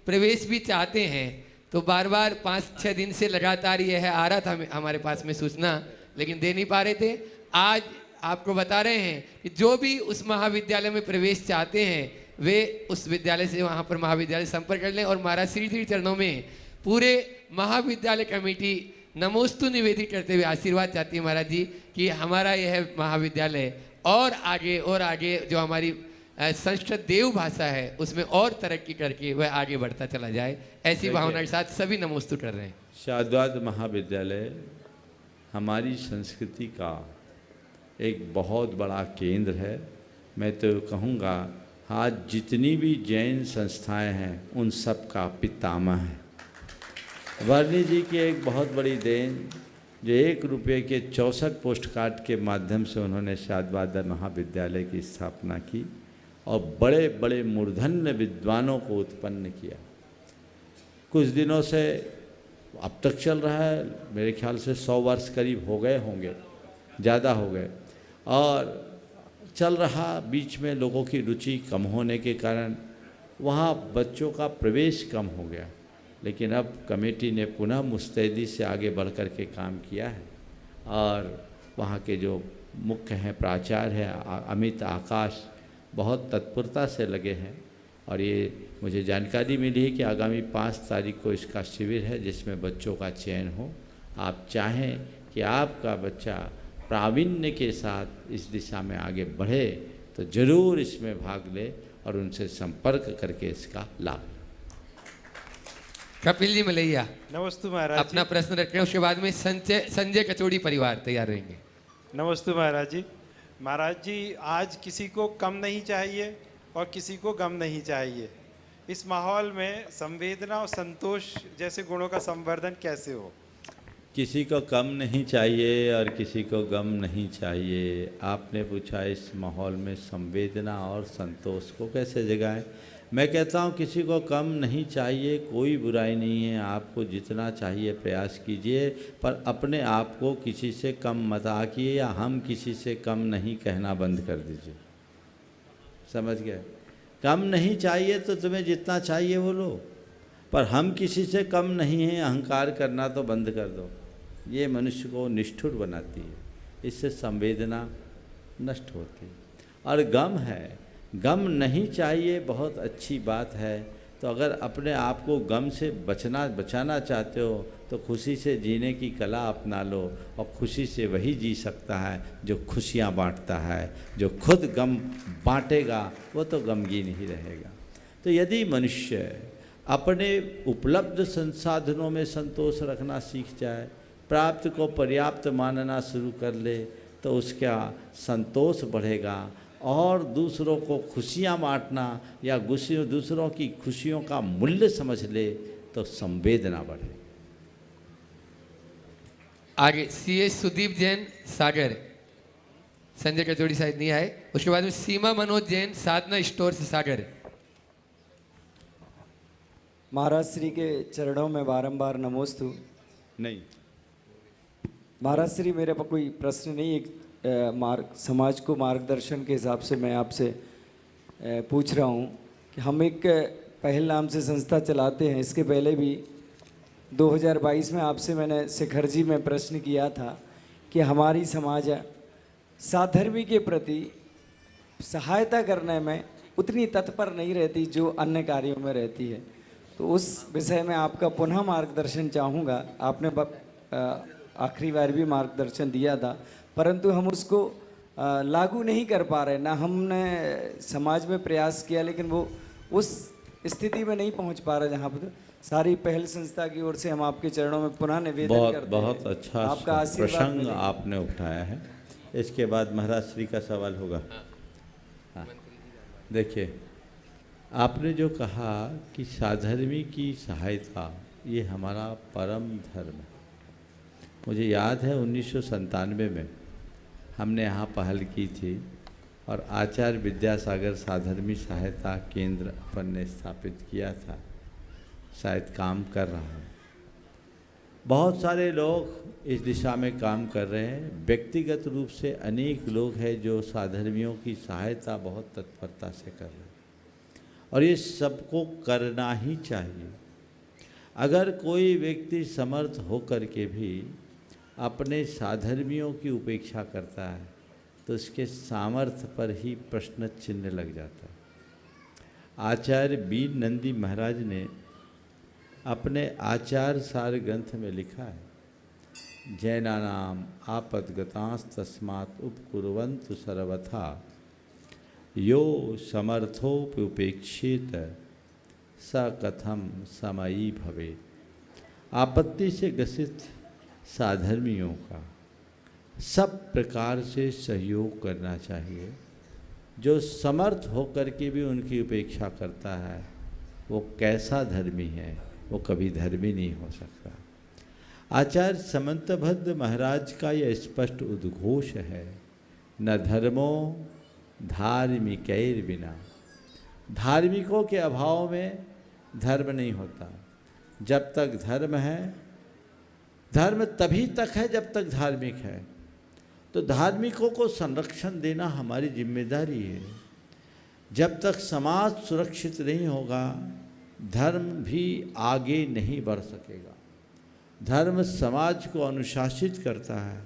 प्रवेश भी चाहते हैं। तो बार बार 5-6 दिन से लगातार यह आ रहा था हमारे पास में सूचना, लेकिन दे नहीं पा रहे थे। आज आपको बता रहे हैं कि जो भी उस महाविद्यालय में प्रवेश चाहते हैं वे उस विद्यालय से वहाँ पर महाविद्यालय संपर्क कर लें। और महाराज श्री श्री चरणों में पूरे महाविद्यालय कमेटी नमोस्तु निवेदित करते हुए आशीर्वाद चाहती है महाराज जी कि हमारा यह महाविद्यालय और आगे जो हमारी संस्कृत देव भाषा है उसमें और तरक्की करके वह आगे बढ़ता चला जाए, ऐसी भावना के साथ सभी नमोस्तु कर रहे हैं। शाद्वाद महाविद्यालय हमारी संस्कृति का एक बहुत बड़ा केंद्र है। मैं तो कहूँगा आज जितनी भी जैन संस्थाएं हैं उन सब का पितामह है। वर्णी जी की एक बहुत बड़ी देन, जो 1 रुपये के 64 पोस्ट कार्ड के माध्यम से उन्होंने शाद्वाद महाविद्यालय की स्थापना की और बड़े बड़े मूर्धन्य विद्वानों को उत्पन्न किया। कुछ दिनों से अब तक चल रहा है, मेरे ख्याल से 100 वर्ष करीब हो गए होंगे, ज़्यादा हो गए, और चल रहा। बीच में लोगों की रुचि कम होने के कारण वहाँ बच्चों का प्रवेश कम हो गया, लेकिन अब कमेटी ने पुनः मुस्तैदी से आगे बढ़ कर के काम किया है और वहाँ के जो मुख्य हैं प्राचार्य हैं अमित आकाश बहुत तत्परता से लगे हैं। और ये मुझे जानकारी मिली है कि आगामी 5 तारीख को इसका शिविर है जिसमें बच्चों का चयन हो। आप चाहें कि आपका बच्चा प्रावीण्य के साथ इस दिशा में आगे बढ़े तो ज़रूर इसमें भाग ले और उनसे संपर्क करके इसका लाभ। कपिल जी मलैया नमस्ते महाराज, अपना प्रश्न रखें, उसके बाद में संजय कचौड़ी परिवार तैयार रहेंगे। नमस्ते महाराज जी। महाराज जी, आज किसी को कम नहीं चाहिए और किसी को गम नहीं चाहिए। इस माहौल में संवेदना और संतोष जैसे गुणों का संवर्धन कैसे हो? किसी को कम नहीं चाहिए और किसी को गम नहीं चाहिए। आपने पूछा इस माहौल में संवेदना और संतोष को कैसे जगाएं। मैं कहता हूं किसी को कम नहीं चाहिए, कोई बुराई नहीं है। आपको जितना चाहिए प्रयास कीजिए, पर अपने आप को किसी से कम मत आकिए या हम किसी से कम नहीं कहना बंद कर दीजिए। समझ गए? कम नहीं चाहिए तो तुम्हें जितना चाहिए वो लो, पर हम किसी से कम नहीं हैं अहंकार करना तो बंद कर दो। ये मनुष्य को निष्ठुर बनाती है, इससे संवेदना नष्ट होती है। और गम है, गम नहीं चाहिए, बहुत अच्छी बात है। तो अगर अपने आप को गम से बचाना चाहते हो तो खुशी से जीने की कला अपना लो, और खुशी से वही जी सकता है जो खुशियाँ बांटता है। जो खुद गम बांटेगा वो तो गमगीन ही रहेगा। तो यदि मनुष्य अपने उपलब्ध संसाधनों में संतोष रखना सीख जाए, प्राप्त को पर्याप्त मानना शुरू कर ले, तो उसका संतोष बढ़ेगा और दूसरों को खुशियाँ बांटना या दूसरों की खुशियों का मूल्य समझ ले तो संवेदना बढ़े। आगे CS सुदीप जैन सागर, संजय कचौड़ी शायद नहीं आए। उसके बाद में सीमा मनोज जैन साधना स्टोर से सागर। महाराज श्री के चरणों में बारंबार नमोस्तु। नहीं महाराज श्री, मेरे पर कोई प्रश्न नहीं, एक समाज को मार्गदर्शन के हिसाब से मैं आपसे पूछ रहा हूँ कि हम एक पहल नाम से संस्था चलाते हैं। इसके पहले भी 2022 में आपसे मैंने शिखर जी में प्रश्न किया था कि हमारी समाज साधर्मी के प्रति सहायता करने में उतनी तत्पर नहीं रहती जो अन्य कार्यों में रहती है। तो उस विषय में आपका पुनः मार्गदर्शन चाहूँगा। आपने आखिरी बार भी मार्गदर्शन दिया था, परंतु हम उसको लागू नहीं कर पा रहे। ना हमने समाज में प्रयास किया, लेकिन वो उस स्थिति में नहीं पहुंच पा रहा जहाँ पर सारी पहल संस्था की ओर से हम आपके चरणों में पुनः निवेदन करते हैं। बहुत अच्छा आपका आशीर्वाद प्रसंग मिले। आपने उठाया है। इसके बाद महाराज श्री का सवाल होगा। हाँ, देखिए, आपने जो कहा कि साधर्मी की सहायता ये हमारा परम धर्म है। मुझे याद है 1997 में हमने यहाँ पहल की थी और आचार्य विद्यासागर साधर्मी सहायता केंद्र अपन ने स्थापित किया था, शायद काम कर रहा है। बहुत सारे लोग इस दिशा में काम कर रहे हैं। व्यक्तिगत रूप से अनेक लोग हैं जो साधर्मियों की सहायता बहुत तत्परता से कर रहे हैं, और ये सबको करना ही चाहिए। अगर कोई व्यक्ति समर्थ होकर के भी अपने साधर्मियों की उपेक्षा करता है तो उसके सामर्थ्य पर ही प्रश्न चिन्ह लग जाता है। आचार्य बीन नंदी महाराज ने अपने आचार सार ग्रंथ में लिखा है, जैनानाम आपदगतांस तस्मात् उपकुर्वन्तु सर्वथा यो समर्थोपयुपेक्षित स कथम समयी भवे। आपत्ति से ग्रसित साधर्मियों का सब प्रकार से सहयोग करना चाहिए। जो समर्थ होकर के भी उनकी उपेक्षा करता है वो कैसा धर्मी है, वो कभी धर्मी नहीं हो सकता। आचार्य समंतभद्र महाराज का यह स्पष्ट उद्घोष है, न धर्मो धार्मिकैर बिना। धार्मिकों के अभाव में धर्म नहीं होता। जब तक धर्म है, धर्म तभी तक है जब तक धार्मिक है। तो धार्मिकों को संरक्षण देना हमारी जिम्मेदारी है। जब तक समाज सुरक्षित नहीं होगा, धर्म भी आगे नहीं बढ़ सकेगा। धर्म समाज को अनुशासित करता है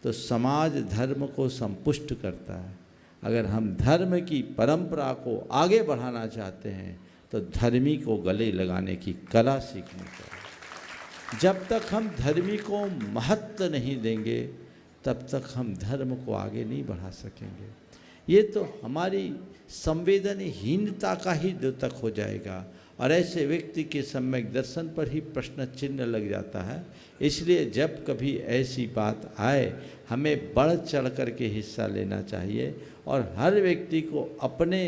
तो समाज धर्म को संपुष्ट करता है। अगर हम धर्म की परंपरा को आगे बढ़ाना चाहते हैं तो धर्मी को गले लगाने की कला सीखनी चाहिए। जब तक हम धर्मी को महत्व नहीं देंगे तब तक हम धर्म को आगे नहीं बढ़ा सकेंगे। ये तो हमारी संवेदनहीनता का ही द्योतक हो जाएगा और ऐसे व्यक्ति के सम्यक दर्शन पर ही प्रश्न चिन्ह लग जाता है। इसलिए जब कभी ऐसी बात आए हमें बढ़ चढ़ कर के हिस्सा लेना चाहिए और हर व्यक्ति को अपने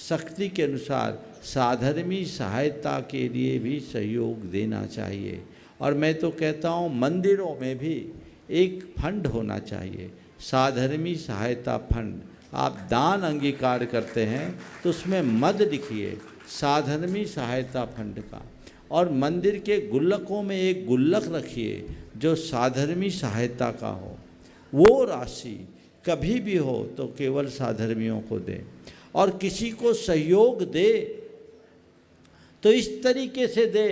शक्ति के अनुसार साधर्मी सहायता के लिए भी सहयोग देना चाहिए। और मैं तो कहता हूँ मंदिरों में भी एक फंड होना चाहिए, साधर्मी सहायता फंड। आप दान अंगीकार करते हैं तो उसमें मद लिखिए साधर्मी सहायता फंड का, और मंदिर के गुल्लकों में एक गुल्लक रखिए जो साधर्मी सहायता का हो। वो राशि कभी भी हो तो केवल साधर्मियों को दें, और किसी को सहयोग दे तो इस तरीके से दे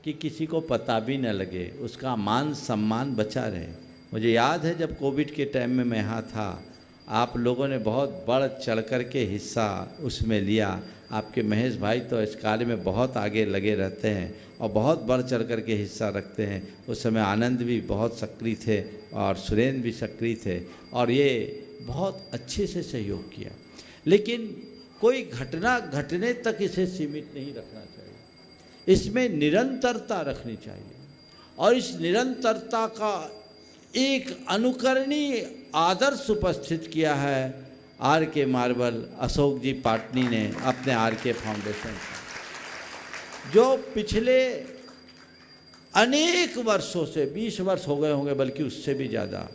कि किसी को पता भी न लगे, उसका मान सम्मान बचा रहे। मुझे याद है जब कोविड के टाइम में मैं यहाँ था, आप लोगों ने बहुत बढ़ चढ़ कर के हिस्सा उसमें लिया। आपके महेश भाई तो इस कार्य में बहुत आगे लगे रहते हैं और बहुत बढ़ चढ़ कर के हिस्सा रखते हैं। उस समय आनंद भी बहुत सक्रिय थे और सुरेंद्र भी सक्रिय थे और ये बहुत अच्छे से सहयोग किया। लेकिन कोई घटना घटने तक इसे सीमित नहीं रखना चाहिए, इसमें निरंतरता रखनी चाहिए। और इस निरंतरता का एक अनुकरणीय आदर्श उपस्थित किया है आर के मार्बल अशोक जी पाटनी ने अपने आर के फाउंडेशन से, जो पिछले अनेक वर्षों से 20 वर्ष हो गए होंगे बल्कि उससे भी ज़्यादा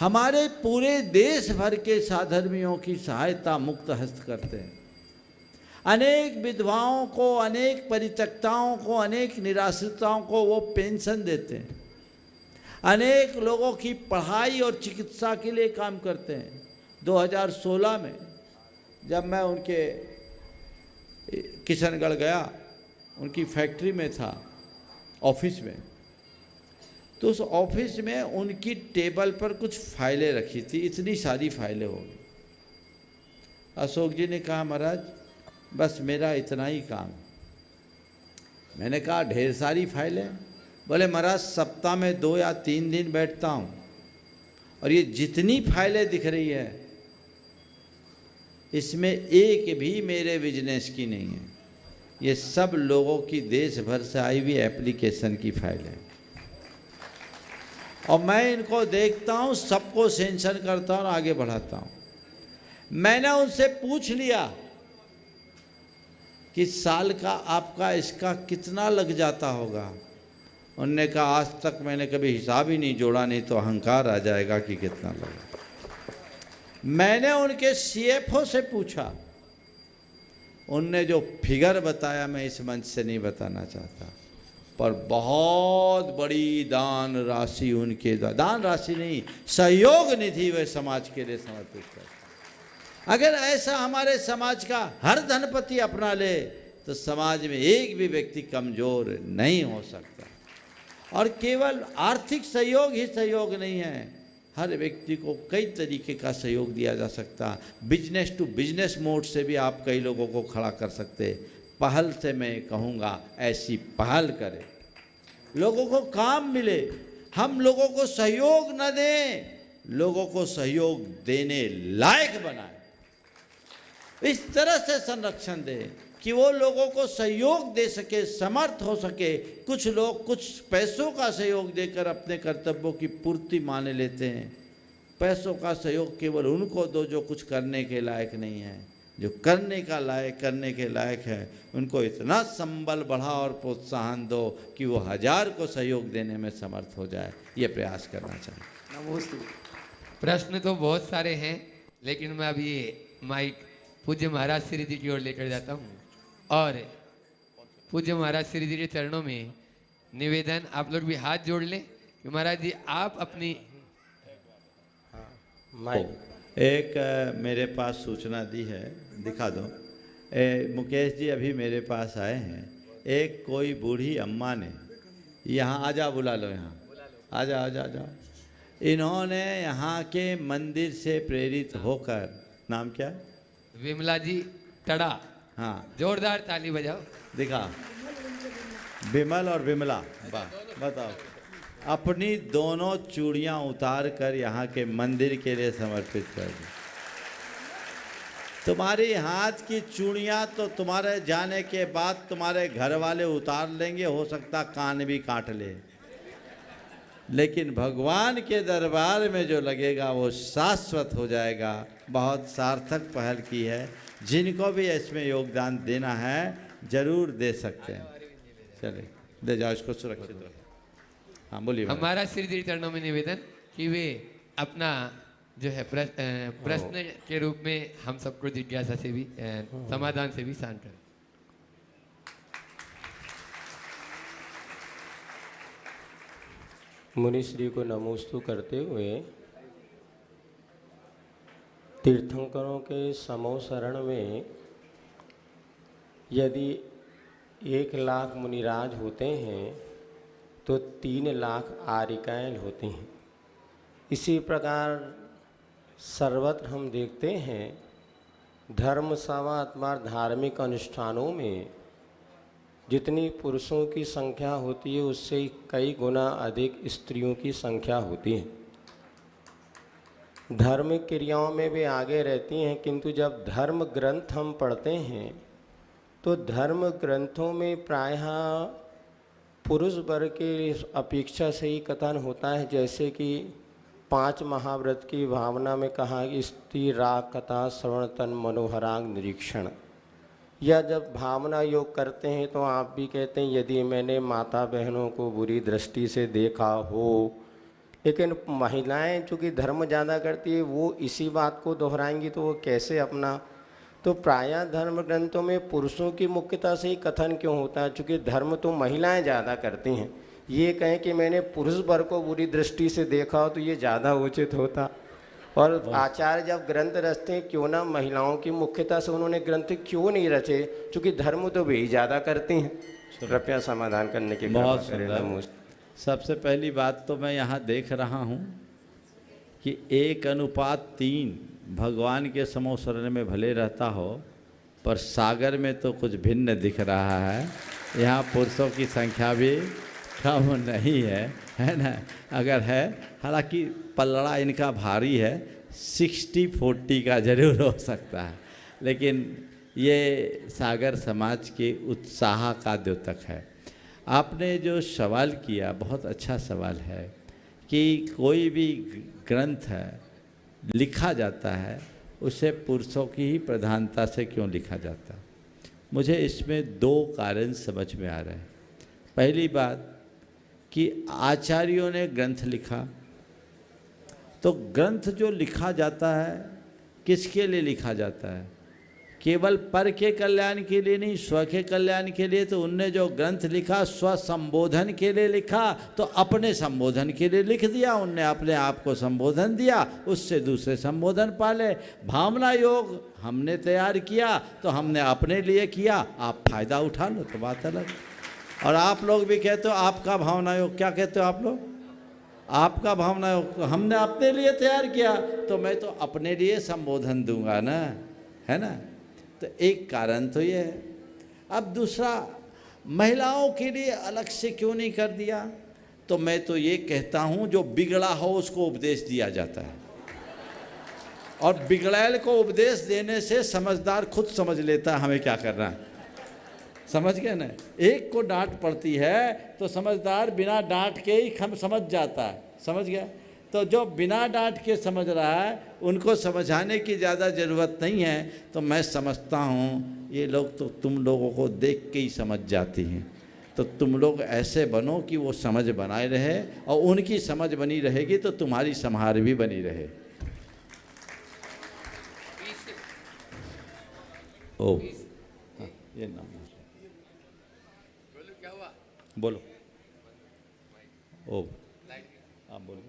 हमारे पूरे देश भर के साधर्मियों की सहायता मुक्त हस्त करते हैं। अनेक विधवाओं को, अनेक परित्यक्ताओं को, अनेक निराश्रिताओं को वो पेंशन देते हैं। अनेक लोगों की पढ़ाई और चिकित्सा के लिए काम करते हैं। 2016 में जब मैं उनके किशनगढ़ गया, उनकी फैक्ट्री में था, ऑफिस में, तो उस ऑफिस में उनकी टेबल पर कुछ फाइलें रखी थी, इतनी सारी फाइलें हो गई। अशोक जी ने कहा महाराज बस मेरा इतना ही काम। मैंने कहा ढेर सारी फाइलें? बोले महाराज सप्ताह में 2 या 3 दिन बैठता हूँ और ये जितनी फाइलें दिख रही है इसमें एक भी मेरे बिजनेस की नहीं है, ये सब लोगों की देश भर से आई हुई एप्लीकेशन की फाइल है। और मैं इनको देखता हूँ, सबको सेंशन करता हूँ और आगे बढ़ाता हूँ। मैंने उनसे पूछ लिया कि साल का आपका इसका कितना लग जाता होगा। उनने कहा आज तक मैंने कभी हिसाब ही नहीं जोड़ा, नहीं तो अहंकार आ जाएगा कि कितना लगा। मैंने उनके सीएफओ से पूछा, उनने जो फिगर बताया मैं इस मंच से नहीं बताना चाहता, पर बहुत बड़ी दान राशि उनके दान राशि नहीं, सहयोग निधि वे समाज के लिए समर्पित करते। अगर ऐसा हमारे समाज का हर धनपति अपना ले तो समाज में एक भी व्यक्ति कमजोर नहीं हो सकता। और केवल आर्थिक सहयोग ही सहयोग नहीं है, हर व्यक्ति को कई तरीके का सहयोग दिया जा सकता। बिजनेस टू बिजनेस मोड से भी आप कई लोगों को खड़ा कर सकते। पहल से मैं कहूँगा ऐसी पहल करें, लोगों को काम मिले। हम लोगों को सहयोग न दें, लोगों को सहयोग देने लायक बनाएं। इस तरह से संरक्षण दें कि वो लोगों को सहयोग दे सके, समर्थ हो सके। कुछ लोग कुछ पैसों का सहयोग देकर अपने कर्तव्यों की पूर्ति मान लेते हैं। पैसों का सहयोग केवल उनको दो जो कुछ करने के लायक नहीं है। जो करने के लायक है उनको इतना संबल बढ़ाओ और प्रोत्साहन दो कि वो 1000 को सहयोग देने में समर्थ हो जाए। ये प्रयास करना चाहिए। प्रश्न तो बहुत सारे हैं, लेकिन मैं अभी माइक पूज्य महाराज श्री जी की ओर लेकर जाता हूँ और पूज्य महाराज श्री जी के चरणों में निवेदन, आप लोग भी हाथ जोड़ लें कि महाराज जी आप अपनी एक मेरे पास सूचना दी है, दिखा दो। मुकेश जी अभी मेरे पास आए हैं। एक कोई बूढ़ी अम्मा ने, यहाँ आ जा, बुला लो, यहाँ आ जा, आ जा, आ जा। इन्होंने यहाँ के मंदिर से प्रेरित होकर, नाम क्या? विमला जी टड़ा। हाँ, जोरदार ताली बजाओ। दिखा, विमल और विमला, बताओ। अपनी दोनों चूड़ियाँ उतार कर यहाँ के मंदिर के लिए समर्पित कर दी। तुम्हारी हाथ की चूड़ियाँ तो तुम्हारे जाने के बाद तुम्हारे घर वाले उतार लेंगे, हो सकता कान भी काट ले, लेकिन भगवान के दरबार में जो लगेगा वो शाश्वत हो जाएगा। बहुत सार्थक पहल की है। जिनको भी इसमें योगदान देना है जरूर दे सकते हैं। चले दे जाओ, इसको सुरक्षित रखो। हाँ बोलिए। हमारा श्री जी चरणों में निवेदन कि वे अपना जो है प्रश्न के रूप में हम सबको जिज्ञासा से भी समाधान से भी शांत करें। मुनिश्री को नमोस्तु करते हुए तीर्थंकरों के समूह शरण में यदि 1 लाख मुनिराज होते हैं तो 3 लाख आर्यिकाएँ होती हैं। इसी प्रकार सर्वत्र हम देखते हैं धर्म सभा अथवा धार्मिक अनुष्ठानों में जितनी पुरुषों की संख्या होती है उससे कई गुना अधिक स्त्रियों की संख्या होती है। धार्मिक क्रियाओं में भी आगे रहती हैं, किंतु जब धर्म ग्रंथ हम पढ़ते हैं तो धर्म ग्रंथों में प्रायः पुरुष वर्ग की अपेक्षा से ही कथन होता है। जैसे कि 5 महाव्रत की भावना में कहा कि स्त्री राग कथा श्रवण तन मनोहराग निरीक्षण, या जब भावना योग करते हैं तो आप भी कहते हैं यदि मैंने माता बहनों को बुरी दृष्टि से देखा हो। लेकिन महिलाएं चूँकि धर्म ज़्यादा करती है वो इसी बात को दोहराएंगी तो वो कैसे अपना, तो प्रायः धर्म ग्रंथों में पुरुषों की मुख्यता से ही कथन क्यों होता है? चूँकि धर्म तो महिलाएं ज़्यादा करती हैं। ये कहें कि मैंने पुरुष वर्ग को बुरी दृष्टि से देखा हो तो ये ज़्यादा उचित होता। और आचार्य जब ग्रंथ रचते हैं क्यों ना महिलाओं की मुख्यता से उन्होंने ग्रंथ क्यों नहीं रचे? चूँकि धर्म तो वे ही ज़्यादा करती हैं। कृपया समाधान करने की बहुत सुंदर। सबसे पहली बात तो मैं यहाँ देख रहा हूँ कि 1:3 भगवान के समोसरण में भले रहता हो, पर सागर में तो कुछ भिन्न दिख रहा है। यहाँ पुरुषों की संख्या भी कम नहीं है ना? अगर है, हालांकि पलड़ा इनका भारी है, 60-40 का जरूर हो सकता है, लेकिन ये सागर समाज के उत्साह का द्योतक है। आपने जो सवाल किया बहुत अच्छा सवाल है कि कोई भी ग्रंथ है लिखा जाता है उसे पुरुषों की ही प्रधानता से क्यों लिखा जाता है। मुझे इसमें 2 कारण समझ में आ रहे हैं। पहली बात कि आचार्यों ने ग्रंथ लिखा, तो ग्रंथ जो लिखा जाता है किसके लिए लिखा जाता है? केवल पर के कल्याण के लिए नहीं, स्व के कल्याण के लिए। तो उनने जो ग्रंथ लिखा स्व संबोधन के लिए लिखा, तो अपने संबोधन के लिए लिख दिया। उनने अपने आप को संबोधन दिया, उससे दूसरे संबोधन पाले। भावना योग हमने तैयार किया तो हमने अपने लिए किया, आप फायदा उठा लो तो बात अलग। और आप लोग भी कहते हो आपका भावना योग, क्या कहते हो आप लोग? आपका भावना योग हमने अपने लिए तैयार किया, तो मैं तो अपने लिए संबोधन दूंगा ना, है ना? तो एक कारण तो ये है। अब दूसरा, महिलाओं के लिए अलग से क्यों नहीं कर दिया? तो मैं तो ये कहता हूँ जो बिगड़ा हो उसको उपदेश दिया जाता है, और बिगड़ैल को उपदेश देने से समझदार खुद समझ लेता है हमें क्या करना है। समझ गए ना? एक को डांट पड़ती है तो समझदार बिना डांट के ही समझ जाता है। समझ गया? तो जो बिना डांट के समझ रहा है उनको समझाने की ज़्यादा ज़रूरत नहीं है। तो मैं समझता हूँ ये लोग तो तुम लोगों को देख के ही समझ जाती हैं। तो तुम लोग ऐसे बनो कि वो समझ बनाए रहे, और उनकी समझ बनी रहेगी तो तुम्हारी संहार भी बनी रहे। ओ हाँ, ये नाम बोलो। ओ आप बोलो,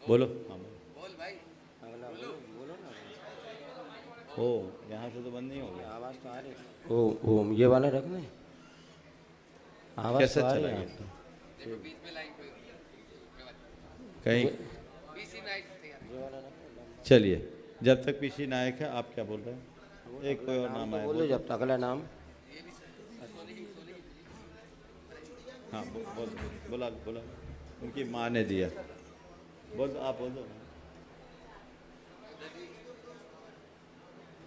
बोलो। हाँ बोल भाई, बोलो ना। ओ यहाँ से तो बंद नहीं हो गया, आवाज़ तो आ रही। ओ ये वाला रखना है, आवाज़ कैसे तो आ रही चला है। कहीं? चलिए, जब तक पीसी नायक है, आप क्या बोल रहे हैं? एक कोई और नाम आया, बोलो जब तक। अगला नाम हाँ बोला बोला, उनकी माँ ने दिया। बोल, आप बोल दो।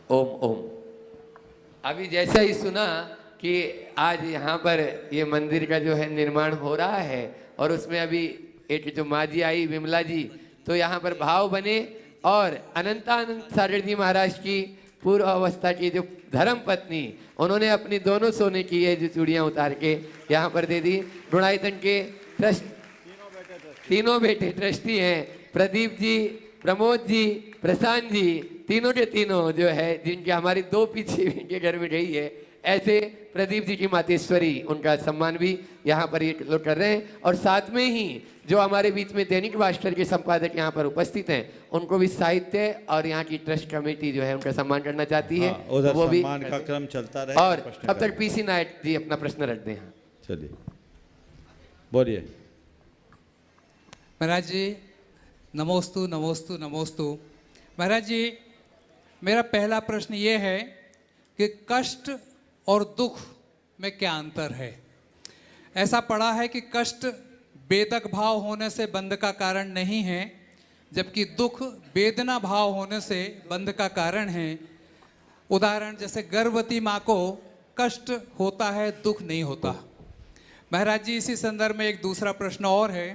ओम ओम। अभी जैसा ही सुना कि आज यहाँ पर ये मंदिर का जो है निर्माण हो रहा है, और उसमें अभी एक जो माँ जी आई विमला जी, तो यहाँ पर भाव बने, और अनंतानंद सागर जी महाराज की पूर्व अवस्था की जो धर्म पत्नी, उन्होंने अपनी दोनों सोने की ये जो चूड़ियाँ उतार के यहाँ पर दे दी। गुणायतन के ट्रस्ट, तीनों बेटे ट्रस्टी हैं, प्रदीप जी, प्रमोद जी, प्रशांत जी, तीनों के तीनों जो है, जिनके हमारी 2 पीछे इनके घर में गई है, ऐसे प्रदीप जी की मातेश्वरी, उनका सम्मान भी यहाँ पर ये लोग कर रहे हैं। और साथ में ही जो हमारे बीच में दैनिक भास्कर के संपादक यहाँ पर उपस्थित हैं, उनको भी साहित्य और यहाँ की ट्रस्ट कमेटी जो है उनका सम्मान करना चाहती है। उधर वो भी सम्मान का क्रम चलता रहे। और तब तक पीसी नायक जी अपना प्रश्न रख दें। चलिए बोलिए। महाराज जी नमोस्तु नमोस्तु नमोस्तु। महाराज जी, मेरा पहला प्रश्न ये है कि कष्ट और दुख में क्या अंतर है? ऐसा पढ़ा है कि कष्ट वेदक भाव होने से बंध का कारण नहीं है, जबकि दुख वेदना भाव होने से बंध का कारण है। उदाहरण जैसे गर्भवती माँ को कष्ट होता है, दुख नहीं होता। महाराज जी, इसी संदर्भ में एक दूसरा प्रश्न और है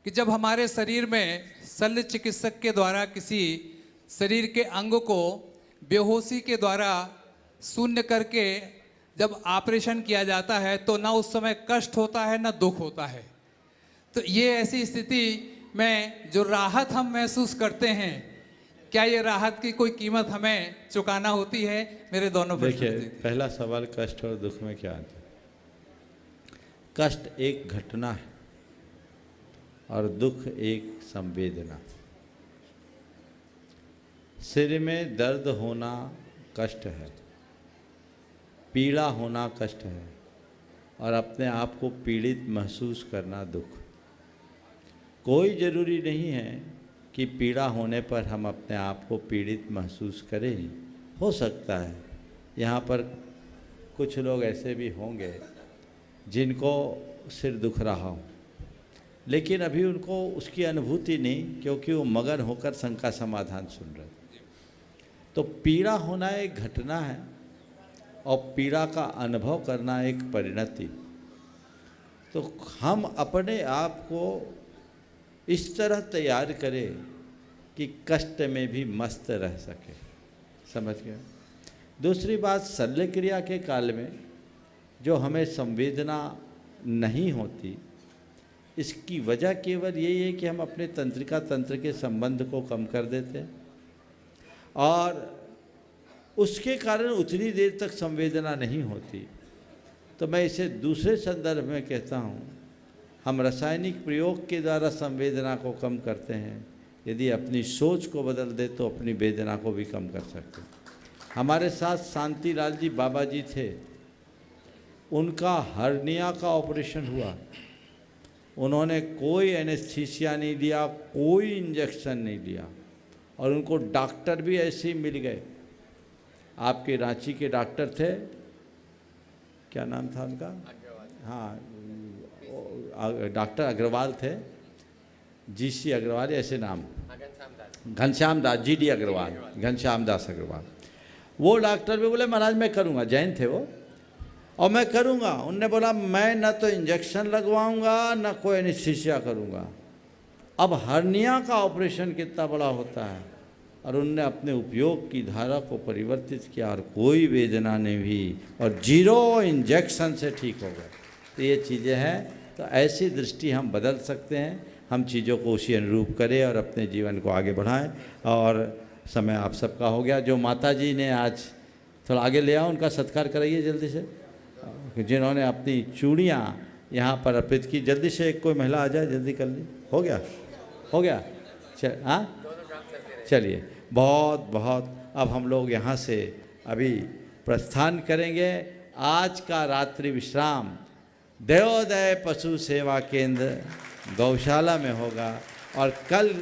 कि जब हमारे शरीर में शल्य चिकित्सक के द्वारा किसी शरीर के अंग को बेहोशी के द्वारा शून्य करके जब ऑपरेशन किया जाता है, तो ना उस समय कष्ट होता है ना दुख होता है। तो ये ऐसी स्थिति में जो राहत हम महसूस करते हैं, क्या ये राहत की कोई कीमत हमें चुकाना होती है? मेरे दोनों प्रश्न। देखिए, पहला सवाल कष्ट और दुख में क्या अंतर? कष्ट एक घटना है और दुख एक संवेदना। सिर में दर्द होना कष्ट है, पीड़ा होना कष्ट है, और अपने आप को पीड़ित महसूस करना दुख। कोई ज़रूरी नहीं है कि पीड़ा होने पर हम अपने आप को पीड़ित महसूस करें। हो सकता है यहाँ पर कुछ लोग ऐसे भी होंगे जिनको सिर दुख रहा हो, लेकिन अभी उनको उसकी अनुभूति नहीं, क्योंकि वो मगन होकर शंका समाधान सुन रहे। तो पीड़ा होना एक घटना है और पीड़ा का अनुभव करना एक परिणति। तो हम अपने आप को इस तरह तैयार करें कि कष्ट में भी मस्त रह सके। समझ गए? दूसरी बात, शल्य क्रिया के काल में जो हमें संवेदना नहीं होती, इसकी वजह केवल यही है कि हम अपने तंत्रिका तंत्र के संबंध को कम कर देते हैं और उसके कारण उतनी देर तक संवेदना नहीं होती। तो मैं इसे दूसरे संदर्भ में कहता हूँ, हम रासायनिक प्रयोग के द्वारा संवेदना को कम करते हैं। यदि अपनी सोच को बदल दे तो अपनी वेदना को भी कम कर सकते हैं। हमारे साथ शांतिलाल जी बाबा जी थे, उनका हर्निया का ऑपरेशन हुआ, उन्होंने कोई एनेस्थीसिया नहीं लिया, कोई इंजेक्शन नहीं लिया और उनको डॉक्टर भी ऐसे ही मिल गए। आपके रांची के डॉक्टर थे, क्या नाम था उनका? हाँ, डॉक्टर अग्रवाल थे, जीसी अग्रवाल ऐसे नाम, घनश्याम दास, जीडी अग्रवाल, घनश्याम दास अग्रवाल। वो डॉक्टर भी बोले महाराज मैं करूँगा, जैन थे वो, और मैं करूँगा। उनने बोला मैं न तो इंजेक्शन लगवाऊँगा न कोई एनेस्थीसिया करूँगा। अब हर्निया का ऑपरेशन कितना बड़ा होता है, और उनने अपने उपयोग की धारा को परिवर्तित किया और कोई वेदना नहीं हुई और 0 इंजेक्शन से ठीक हो गए। तो ये चीज़ें हैं। तो ऐसी दृष्टि हम बदल सकते हैं, हम चीज़ों को उसी अनुरूप करें और अपने जीवन को आगे बढ़ाएं। और समय आप सबका हो गया। जो माता जी ने आज थोड़ा आगे ले आओ, उनका सत्कार कराइए जल्दी से, जिन्होंने अपनी चूड़ियाँ यहाँ पर अर्पित की। जल्दी से एक कोई महिला आ जाए, जल्दी कर ली। हो गया, हो गया। हाँ चलिए, बहुत बहुत। अब हम लोग यहाँ से अभी प्रस्थान करेंगे। आज का रात्रि विश्राम देवोदय पशु सेवा केंद्र गौशाला में होगा और कल